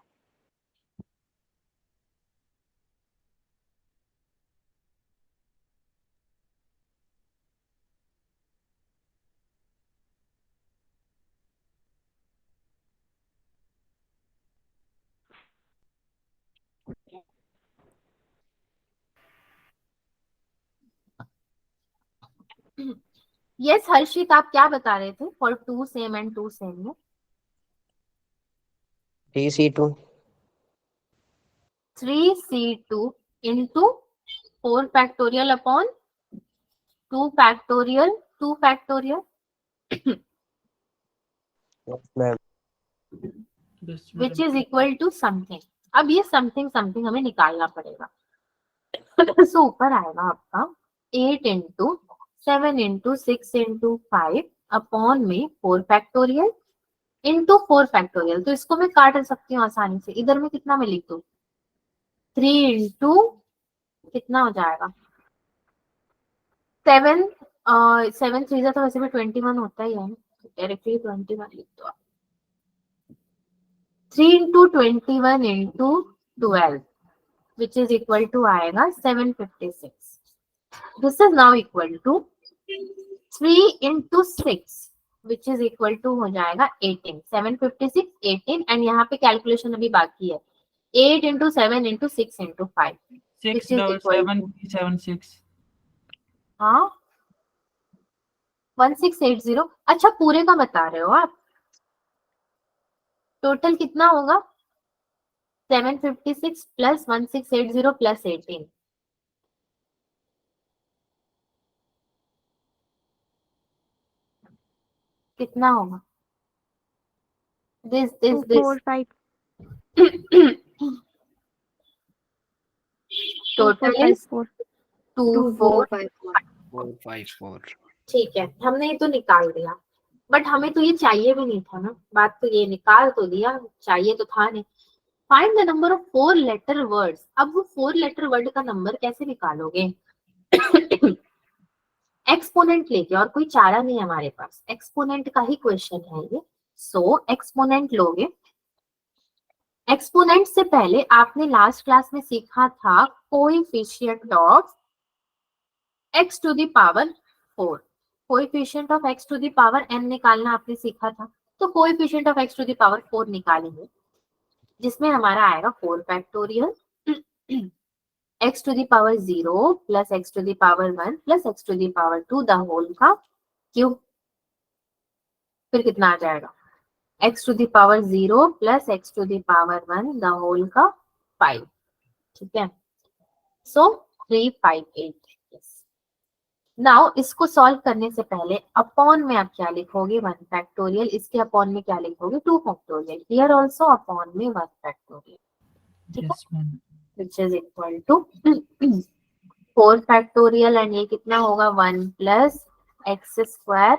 yes Harshit, आप क्या बता रहे थे फॉर 2 सेम एंड 2 सेम में? TC2 3C2 into 4 factorial upon 2 factorial 2 factorial yes ma'am which is equal to something. अब ये समथिंग समथिंग हमें निकालना पड़ेगा। सो ऊपर आएगा आपका 8 इंटू 7 इंटू 6 इंटू 5 अपॉन में 4 फैक्टोरियल इंटू 4 फैक्टोरियल। तो इसको मैं काट सकती हूँ आसानी से। इधर में कितना मैं लिख दूँ 3 इंटू कितना हो जाएगा 7 7 3 तो वैसे भी 21 होता ही है, डायरेक्टली 21 लिख दो आप। 3 into 21 into 12 which is equal to आएगा 756. This is now equal to 3 into 6 which is equal to हो जाएगा 18. 756 18 and यहाँ पे कैलकुलेशन अभी बाकी है 8 into 7 into 6 into 5 which is equal to 67776 हाँ 1680. अच्छा पूरे का बता रहे हो आप? टोटल कितना होगा 756 प्लस 1680 प्लस 18 कितना होगा? this 2 4 5 total 5 is 4 2454. ठीक है, हमने ये तो निकाल दिया, बट हमें तो ये चाहिए भी नहीं था ना। बात तो ये निकाल तो दिया, चाहिए तो था नहीं। Find the number of 4 letter words. अब वो 4 लेटर वर्ड का नंबर कैसे निकालोगे? एक्सपोनेंट लेके, और कोई चारा नहीं है हमारे पास, एक्सपोनेंट का ही क्वेश्चन है ये। सो एक्सपोनेंट लोगे। एक्सपोनेंट से पहले आपने लास्ट क्लास में सीखा था coefficient of x to the power 4। Coefficient of x to the power n निकालना आपने सीखा था। तो coefficient of x to the power 4 निकालेंगे, जिसमें हमारा आएगा 4 factorial x to the power 0 plus x to the power 1 plus x to the power 2 the whole का क्यूब। फिर कितना आ जाएगा x to the power 0 plus x to the power 1 the whole का 5। ठीक है, सो 358। नाउ इसको सॉल्व करने से पहले अपॉन में आप क्या लिखोगे 1 फैक्टोरियल, इसके अपॉन में क्या लिखोगे 2 फैक्टोरियल, हियर आल्सो अपॉन में 1 factorial, yes ma'am which is equal to 4 factorial and ये कितना होगा 1 प्लस एक्स स्क्वायर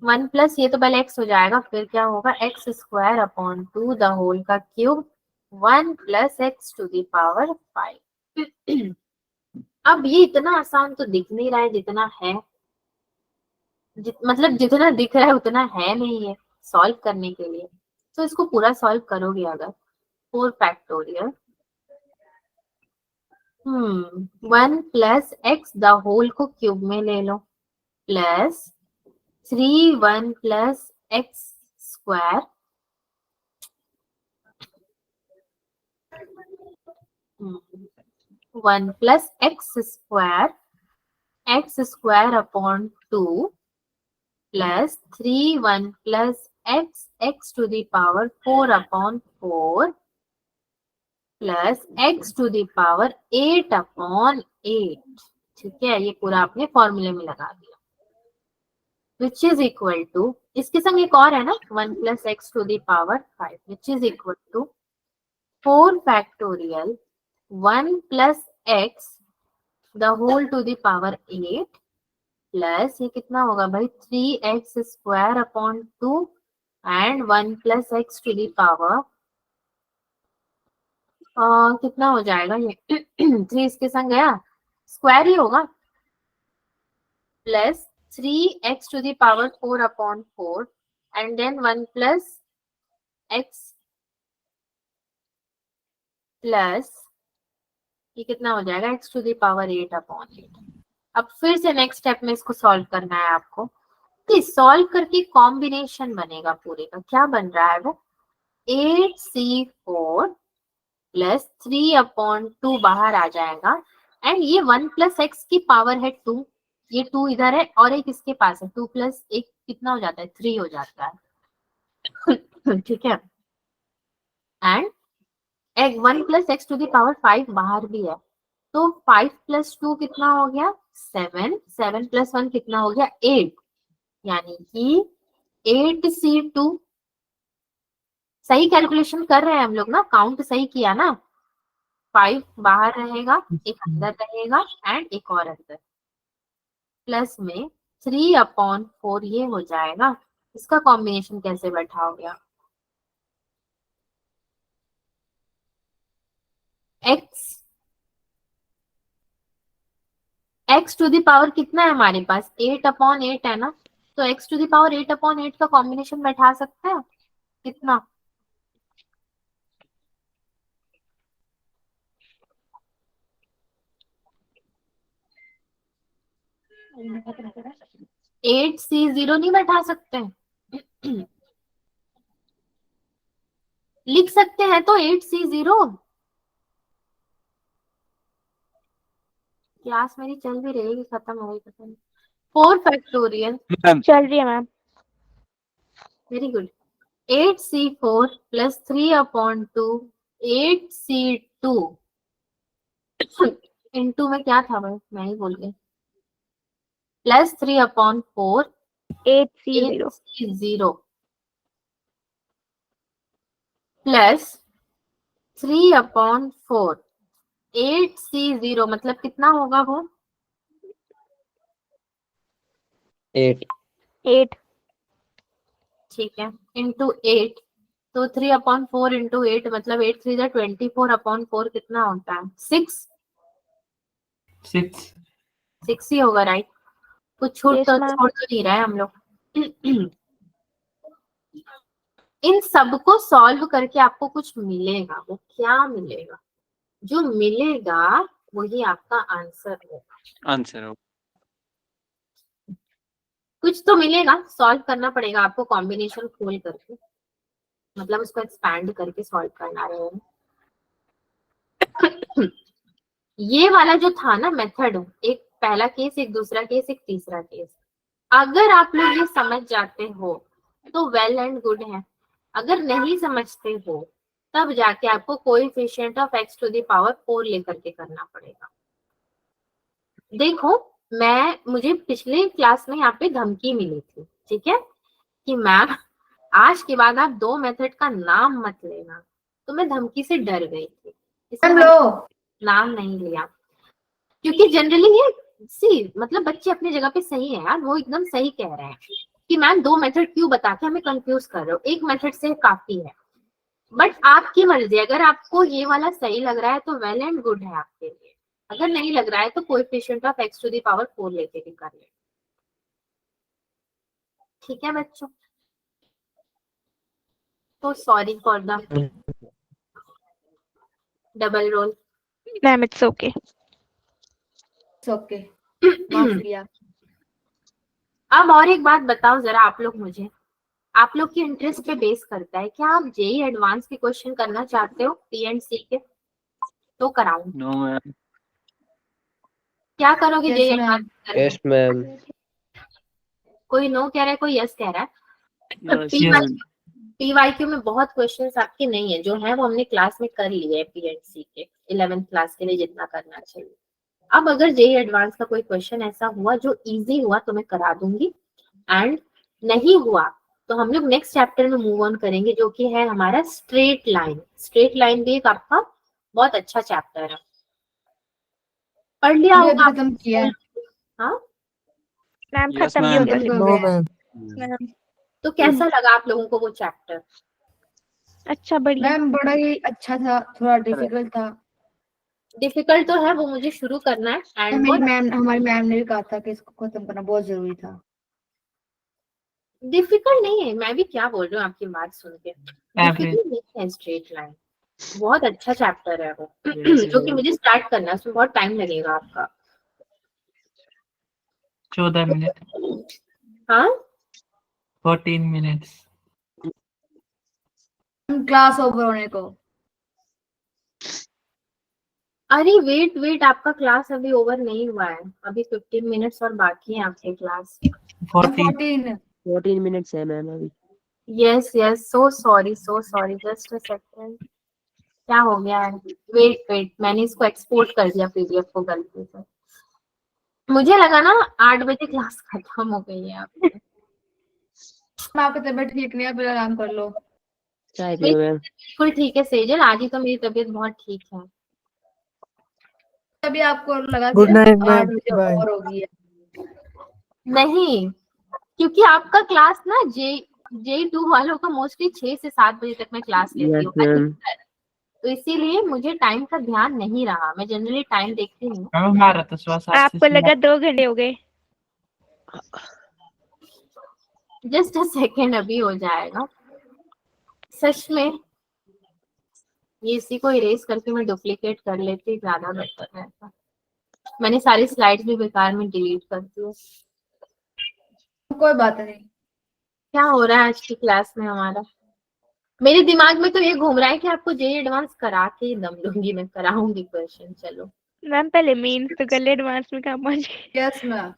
1 प्लस ये तो पहले x हो जाएगा, फिर क्या होगा X square upon 2 the whole का cube 1 plus x to the power 5। अब ये इतना आसान तो दिख नहीं रहा है जितना है, मतलब जितना दिख रहा है उतना है नहीं है सॉल्व करने के लिए। तो इसको पूरा सॉल्व करोगे अगर 4 factorial 1 plus x the whole को क्यूब में ले लो plus 3 1 plus x square 1 plus x square upon 2 plus 3 1 plus x to the power 4 upon 4 plus x to the power 8 upon 8। ठीक है, ये पूरा आपने फॉर्मूले में लगा दिया, विच इज इक्वल टू, इसके संग एक और है ना 1 plus x to the power 5 which is equal to 4 factorial 1 plus x the whole to the power 8 plus ये कितना होगा भाई 3x square upon 2 and 1 plus x to the power कितना हो जाएगा ये 3 इसके संग गया स्क्वायर ही होगा plus 3x to the power 4 upon 4 and then 1 plus x plus ये कितना हो जाएगा x to the power 8 upon 8। अब फिर से नेक्स्ट स्टेप में इसको सॉल्व करना है आपको। तो सॉल्व करके कॉम्बिनेशन बनेगा पूरे का, क्या बन रहा है वो 8c4 प्लस 3 अपॉन 2 बाहर आ जाएगा एंड ये 1 प्लस एक्स की पावर है 2, ये 2 इधर है और एक इसके पास है, 2 प्लस एक कितना हो जाता है, 3 हो जाता है। ठीक है, एंड एक 1 plus x to the power 5 बाहर भी है, तो 5 प्लस 2 कितना हो गया 7, 7 प्लस 1 कितना हो गया 8, यानी कि 8C2। सही कैलकुलेशन कर रहे हैं हम लोग ना, काउंट सही किया ना, 5 बाहर रहेगा, एक अंदर रहेगा एंड एक और अंदर, प्लस में 3/4 ये हो जाएगा। इसका कॉम्बिनेशन कैसे बैठाओगे आप, x टू द पावर कितना है हमारे पास 8/8 है ना, तो x टू द पावर 8/8 का कॉम्बिनेशन बैठा सकते हैं कितना, एट सी जीरो नहीं बैठा सकते, लिख सकते हैं तो 8C0। क्लास मेरी चल भी रही है, खत्म हो गई पता नहीं। 4 फैक्टोरियल चल रही है ma'am. Very good, 8C4 plus 3/2 8C2 into में क्या था भाई, मैं ही बोल गई, plus 3/4 8C0 8C0 plus 3/4 8C0 मतलब कितना होगा वो 8 8 ठीक है, इंटू 8, तो 3/4 इंटू 8 मतलब 8 3 24/4 कितना होता है 6 6 6 ही होगा राइट, कुछ छूट Yes, तो ma'am. छोड़ तो नहीं रहे हम लोग। इन सबको सॉल्व करके आपको कुछ मिलेगा, वो क्या मिलेगा, जो मिलेगा वही आपका आंसर होगा, आंसर हो कुछ तो मिलेगा, सॉल्व करना पड़ेगा आपको कॉम्बिनेशन खोल करके, मतलब उसको एक्सपैंड करके सॉल्व करना रहेगा। ये वाला जो था ना मेथड, एक पहला केस, एक दूसरा केस, एक तीसरा केस, अगर आप लोग ये समझ जाते हो तो वेल एंड गुड है, अगर नहीं समझते हो तब जाके आपको coefficient of x to the power 4 लेकर के करना पड़ेगा। देखो मुझे पिछले क्लास में यहाँ पे धमकी मिली थी, ठीक है, कि मैम आज के बाद आप 2 मेथड का नाम मत लेना, तो मैं धमकी से डर गई थी, इसलिए मैम मैंने लो नाम नहीं लिया, क्योंकि जनरली ये मतलब बच्चे अपनी जगह पे सही है यार, वो एकदम सही कह रहे हैं कि मैम 2 मेथड क्यों बता के हमें कंफ्यूज कर रहे हो, एक मेथड से काफी है, बट आपकी मर्जी, अगर आपको ये वाला सही लग रहा है तो वेल एंड गुड है आपके लिए, अगर नहीं लग रहा है तो coefficient of x to the power 4 लेके भी कर ले, ठीक है बच्चों, तो sorry for the double role. Ma'am it's okay. Okay माफ किया। अब और एक बात बताओ जरा आप लोग मुझे, आप लोग के इंटरेस्ट पे बेस करता है, क्या आप जेई एडवांस के क्वेश्चन करना चाहते हो पीएनसी के, तो कराऊं, नो मैम क्या करोगे Yes, JEE ma'am. Advance, yes ma'am कोई नो कह रहा है, कोई यस कह रहा है। yes. पीवाईक्यू में बहुत क्वेश्चंस आपके नहीं है, जो है वो हमने क्लास में कर लिए पीएनसी के 11th क्लास के लिए जितना करना चाहिए। अब अगर जेई एडवांस का कोई क्वेश्चन ऐसा हुआ जो इजी हुआ तो मैं करा दूंगी, एंड नहीं हुआ तो हम लोग नेक्स्ट चैप्टर में मूव ऑन करेंगे, जो कि है हमारा स्ट्रेट लाइन। स्ट्रेट लाइन भी एक आपका बहुत अच्छा चैप्टर है, पढ़ लिया ये होगा अभी खत्म किया है। हाँ, मैम Yes, खत्म भी हो ma'am. गया। खत्म हो नो गया है। मैम मैम तो कैसा लगा आप लोगों को वो चैप्टर, अच्छा बढ़िया। मैम बड़ा ही अच्छा था, थोड़ा डिफिकल्ट था। डिफिकल्ट तो है, वो मुझे शुरू करना है एंड वो हमारी मैम ने भी कहा था कि इसको खत्म करना बहुत जरूरी था। डिफिकल्ट नहीं है, मैं भी क्या बोल रही हूँ आपकी बात सुन के, एवरेज डिफिकल्ट नहीं है स्ट्रेट लाइन, बहुत अच्छा चैप्टर है वो, जो कि मुझे स्टार्ट करना है, उसमें बहुत टाइम लगेगा आपका। 14 मिनट हाँ 14 मिनट्स क्लास ओवर होने को अरे वेट वेट, आपका क्लास अभी ओवर नहीं हुआ है, अभी 15 मिनट्स और बाकी है आपके क्लास। 14. 14। 14 minutes है मैम अभी। Yes yes, so sorry just a second, क्या हो गया है? वेट वेट, मैंने इसको एक्सपोर्ट कर दिया पीडीएफ को गलती से, मुझे लगा ना 8 बजे क्लास खत्म हो गई है आपकी। आपकी तबीयत ठीक नहीं है, फिर आराम कर लो। चाय पियो मैम। बिल्कुल ठीक है सेजल, आज ही तो मेरी तबीयत बहुत ठीक है। तभी आपको लगा गुड कि नाइट 8 मैम, बजे बाय। और होगी है। नहीं, क्योंकि आपका क्लास ना J2 वालों का मोस्टली 6 से 7 बजे तक मैं क्लास लेती यस हूँ मैम। अधिकतर, तो इसीलिए मुझे टाइम का ध्यान नहीं रहा, मैं जनरली टाइम देखती नहीं हूँ। मैम हमारा तो सुबह 7 से आपको लगा 2 घंटे हो गए। जस्ट अ सेकेंड, अभी हो जाएगा। सच में ये इसी को इरेज करके मैं डुप्लीकेट कर लेती, ज्यादा बेटर रहता। मैंने सारी स्लाइड्स भी बेकार में डिलीट कर दी। कोई बात नहीं। क्या हो रहा है आज की क्लास में हमारा? मेरे दिमाग में तो ये घूम रहा है कि आपको जेई एडवांस करा के ही दम लूंगी, मैं कराऊंगी क्वेश्चन। चलो मैम पहले मेंस तो कर ले, एडवांस में कहाँ पहुंच गए। Yes ma'am.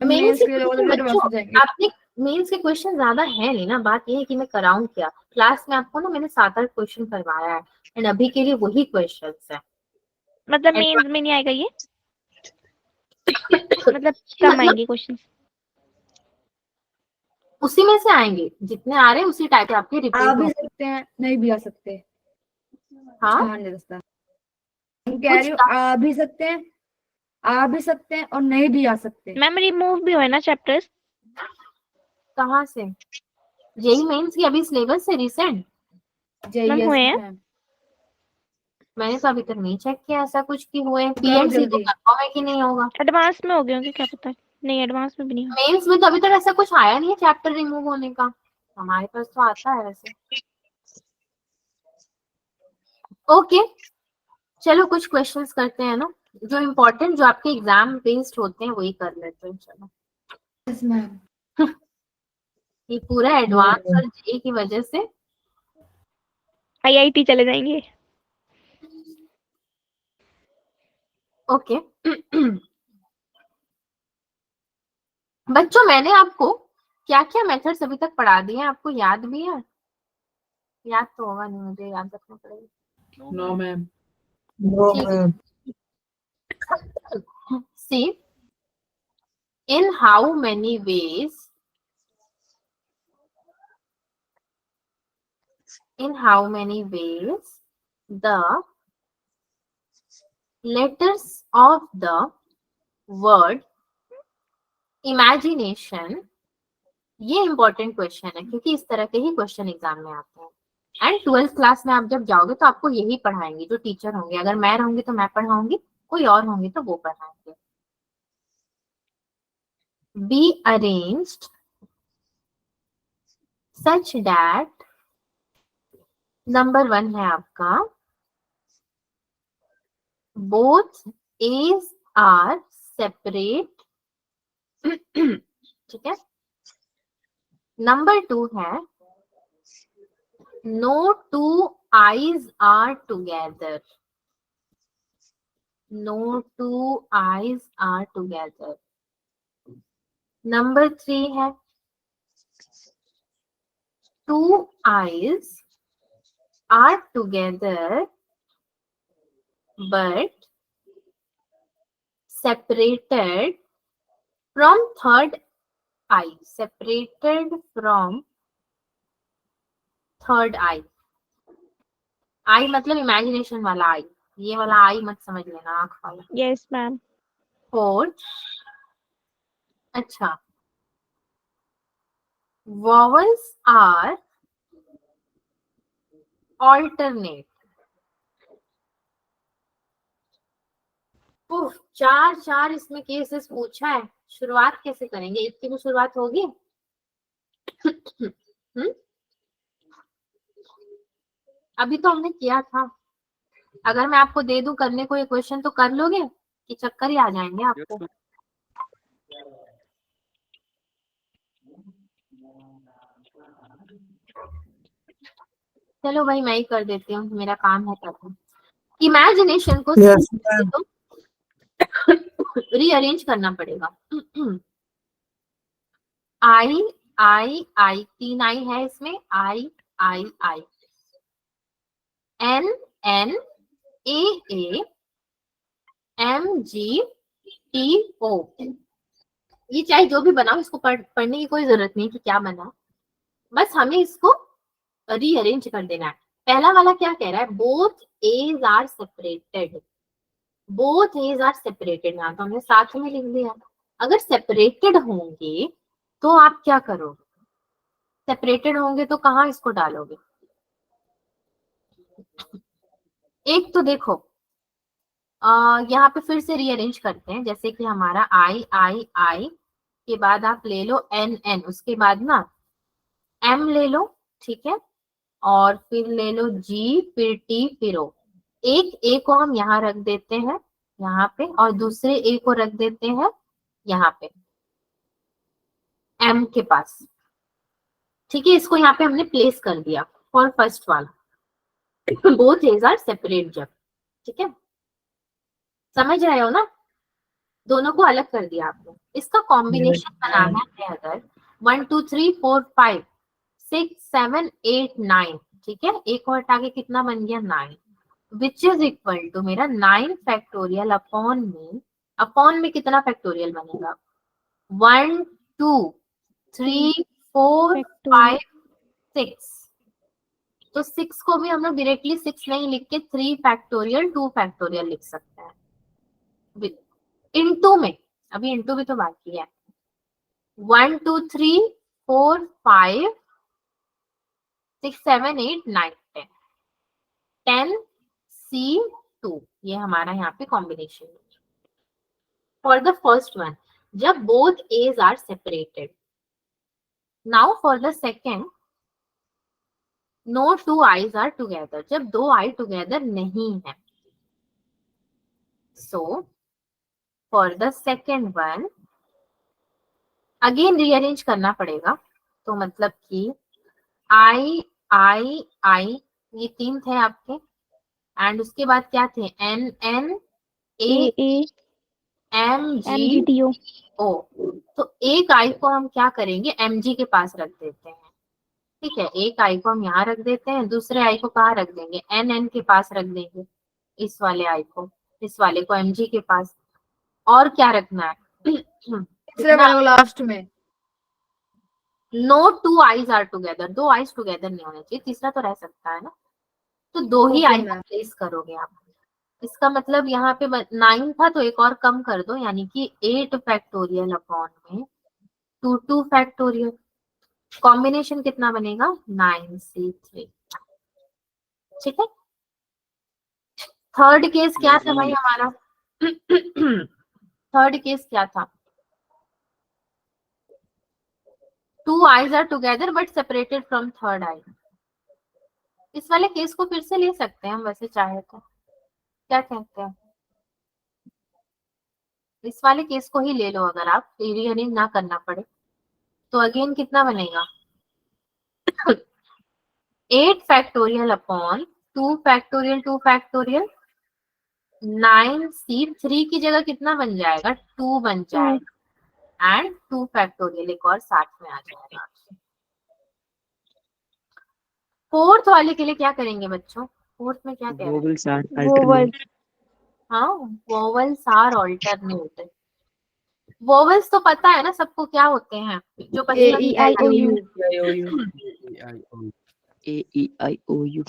मेंस मेंस के के लेवल क्वेश्चन पे एडवांस बच्चों, हो जाएंगे। आपने मेंस के क्वेश्चन ज्यादा है नहीं ना, बात ये है कि मैं कराऊं क्या। क्लास में आपको ना मैंने 7-8 क्वेश्चन करवाया है, एंड अभी के लिए वही क्वेश्चन है। मतलब मेंस में नहीं आएगा ये, मतलब कम मतलब आएंगे क्वेश्चन। उसी में से आएंगे, जितने आ रहे हैं उसी टाइप के आपके आ रिपीट भी हो। सकते हैं, नहीं भी आ सकते। हाँ, कहा नहीं दस्ता। मैं कह रही कुछ हूँ आ भी सकते हैं, आ भी सकते हैं और नहीं भी आ सकते। मैम रिमूव भी हुए ना चैप्टर्स। कहाँ से? जेई मेंस की अभी सिलेबस से रिसेंट मैम JES हुए हैं। मैम। मैंने तो अभी तक नहीं चेक किया ऐसा कुछ की हुए। करो पीएमसी तो जल्दी। कंफर्म है कि नहीं होगा। एडवांस में हो गए होंगे, क्या पता। नहीं एडवांस में भी नहीं हुआ। मेंस में तो अभी तक ऐसा कुछ आया नहीं है चैप्टर रिमूव होने का, हमारे पास तो आता है वैसे। ओके, चलो कुछ क्वेश्चंस करते हैं ना, जो इम्पोर्टेंट जो आपके एग्जाम बेस्ड होते हैं वही कर लेते हैं। चलो, यस मैम। ये पूरा एडवांस और जेई की वजह से आईआईटी चले जाएंगे। ओके। बच्चों मैंने आपको क्या क्या मेथड्स अभी तक पढ़ा दिए हैं, आपको याद भी है? याद तो होगा नहीं, मुझे याद रखना पड़ेगा। No ma'am. नो ठीक मैम। है। See, in how many ways the letters of the word imagination, ये इंपॉर्टेंट क्वेश्चन है क्योंकि इस तरह के ही क्वेश्चन एग्जाम में आते हैं। एंड 12th क्लास में आप जब जाओगे तो आपको यही पढ़ाएंगे जो टीचर होंगे, अगर मैं रहूंगी तो मैं पढ़ाऊंगी, कोई और होंगे तो वो पढ़ाएंगे। Be arranged such that, number 1 है आपका, both A's are separate। ठीक है। नंबर 2 है, no two eyes are together। no two eyes are together। Number 3 है, two eyes are together but separated from third eye। separated from third eye. Eye मतलब इमेजिनेशन वाला आई, ये वाला आई मत समझ लेना, आंख वाला। Yes ma'am. फोर्थ, अच्छा, vowels are alternate। उफ, 4 इसमें केसेस पूछा है, शुरुआत कैसे करेंगे? इसकी भी शुरुआत होगी। अभी तो हमने किया था, अगर मैं आपको दे दूं करने को ये क्वेश्चन तो कर लोगे कि चक्कर ही आ जाएंगे आपको? चलो भाई मैं ही कर देती हूँ, मेरा काम है तब। इमेजिनेशन को Yes, ma'am. रीअरेंज करना पड़ेगा। आई आई आई, 3 आई है इसमें, आई आई आई, एन एन, ए ए, एम जी, टी ओ। ये चाहे जो भी बनाओ, इसको पढ़ने की कोई जरूरत नहीं कि क्या बना, बस हमें इसको रीअरेंज कर देना है। पहला वाला क्या कह रहा है, both I's are separated, both I's are separated, यहाँ तो हमने साथ में लिख दिया। अगर सेपरेटेड होंगे तो आप क्या करोगे, सेपरेटेड होंगे तो कहाँ इसको डालोगे। एक तो देखो यहाँ पे फिर से रीअरेंज करते हैं, जैसे कि हमारा आई आई आई के बाद आप ले लो एन एन, उसके बाद ना एम ले लो, ठीक है, और फिर ले लो जी, फिर टी, फिर ओ। एक ए को हम यहाँ रख देते हैं यहाँ पे, और दूसरे ए को रख देते हैं यहाँ पे एम के पास, ठीक है। इसको यहाँ पे हमने प्लेस कर दिया फॉर फर्स्ट वाला, बोथ एज आर सेपरेट जब, ठीक है, समझ रहे हो ना, दोनों को अलग कर दिया आपने। इसका कॉम्बिनेशन बनाना है अगर 1 2 3 4 5 6 7 8 9, ठीक है, एक और हटा के कितना बन गया 9, विच इज इक्वल टू मेरा 9 फैक्टोरियल अपॉन में कितना फैक्टोरियल बनेगा, 1 2 3 4 5 6। तो 6 को भी हम लोग डायरेक्टली 6 नहीं लिख के 3 फैक्टोरियल 2 फैक्टोरियल लिख सकते हैं इनटू में, अभी इनटू भी तो बाकी है। 1 2 3 4 5 6 7 8 9 10 10 C2, ये हमारा यहाँ पे कॉम्बिनेशन है फॉर द फर्स्ट वन, जब both I's are separated. Now for the second, no two I's are together, जब दो आई टुगेदर नहीं है। So for the second one again rearrange करना पड़ेगा, तो मतलब कि आई आई आई, ये 3 थे आपके, एंड उसके बाद क्या थे, N N, A M G, T O. O. तो एक आई को हम क्या करेंगे, एम जी के पास रख देते हैं, ठीक है, एक आई को हम यहाँ रख देते हैं, दूसरे आई को कहाँ रख देंगे, एन एन के पास रख देंगे, इस वाले आई को, इस वाले को एम जी के पास। और क्या रखना है, तीसरे वाले को लास्ट में। No two I's are together, दो आईज टुगेदर नहीं होने चाहिए, तीसरा तो रह सकता है ना, तो दो ही Okay, आई को ma'am. प्लेस करोगे आप। इसका मतलब यहाँ पे 9 था तो एक और कम कर दो, यानी कि 8 फैक्टोरियल अपॉन में 2 फैक्टोरियल, कॉम्बिनेशन कितना बनेगा 9C3, ठीक है। थर्ड केस क्या था भाई हमारा, थर्ड केस क्या था, 2 eyes are together but separated from third eye. इस वाले केस को फिर से ले सकते हैं हम वैसे चाहे तो, क्या कहते हैं, इस वाले केस को ही ले लो अगर आप रीअरेंज ना करना पड़े। तो अगेन कितना बनेगा 8 फैक्टोरियल अपॉन 2 फैक्टोरियल 9C3 की जगह कितना बन जाएगा 2 बन जाएगा, एंड 2 फैक्टोरियल एक और साथ में आ जाएगा। फोर्थ वाले के लिए क्या करेंगे बच्चों, फोर्थ में क्या कह रहे हैं, Vowels are alternate. हाँ वोवल्स आर ऑल्टरनेट। वोवल्स तो पता है ना सबको क्या होते हैं, जो A E I O U. A E I O U.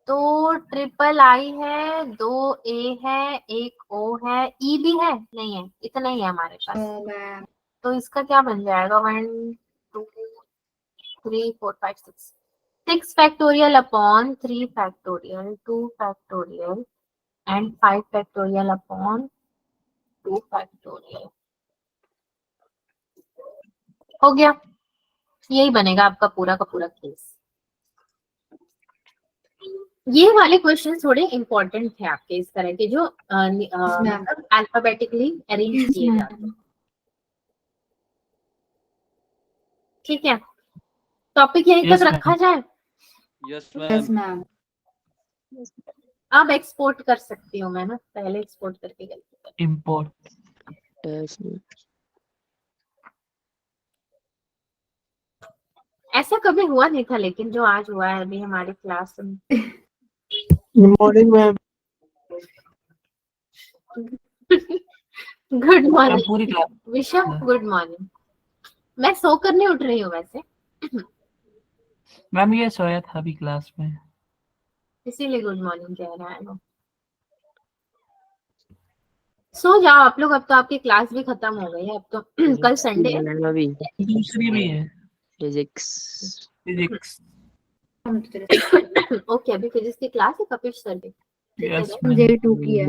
तो ट्रिपल आई है, 2 ए है, एक ओ है, ई भी है नहीं है, इतना ही है हमारे पास। No, ma'am. तो इसका क्या बन जाएगा 1 2 3 4 5 6, 6 factorial upon 3 factorial 2 factorial and 5 factorial upon 2 factorial, हो गया। यही बनेगा आपका पूरा का पूरा केस। ये वाले क्वेश्चन थोड़े इंपॉर्टेंट थे आपके, इस तरह के जो ma'am. अल्फाबेटिकली अरेंज किए जाते हैं, ठीक है। टॉपिक यहीं Yes, तक ma'am. रखा जाए, Yes, Yes, ma'am. ma'am. अब एक्सपोर्ट कर सकती हूँ मैं ना, पहले एक्सपोर्ट करके गलती कर। इम्पोर्ट। टेस्ट ऐसा कभी हुआ नहीं था लेकिन जो आज हुआ है अभी हमारी क्लास में। Good morning, ma'am. Good ma'am morning पूरी क्लास। विशा, गुड मॉर्निंग। मैं सोकर नहीं उठ रही हूँ वैसे, मैम ये सोया था अभी क्लास में। इसीलिए गुड मॉर्निंग कह रहा है वो। सो जाओ आप लोग, अब तो आपकी क्लास भी खत्म हो गई है, अब तो कल संडे है। अभी दूसरी भी है फिजिक्स फिजिक्स। हम तो तेरे ओके, अभी फिजिक्स की क्लास है कपिश सर की। ठीक है यस भाई। मैम। मुझे 2 की है।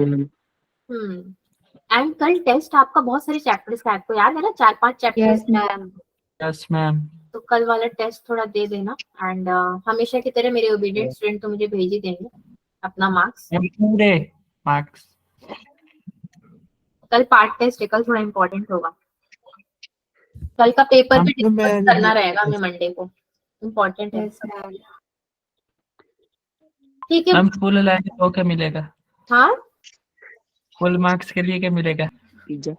एंड कल टेस्ट आपका बहुत सारे चैप्टर्स का है, आपको याद है ना, 4-5 chapters. Yes ma'am. Yes ma'am. तो कल वाला टेस्ट थोड़ा दे देना। एंड हमेशा की तरह मेरे ओबीडिएंट स्टूडेंट तो मुझे भेज ही देंगे अपना मार्क्स। मैम पूरे मार्क्स। कल पार्ट टेस्ट है, कल थोड़ा इम्पोर्टेंट होगा। कल का पेपर भी मैम, डिस्कस मैं करना रहेगा हमें मंडे को, इम्पोर्टेंट है। Yes ma'am. ठीक है। मैम फुल लाइन तो क्या मिलेगा? हाँ फुल मार्क्स के लिए क्या मिलेगा? पिज्जा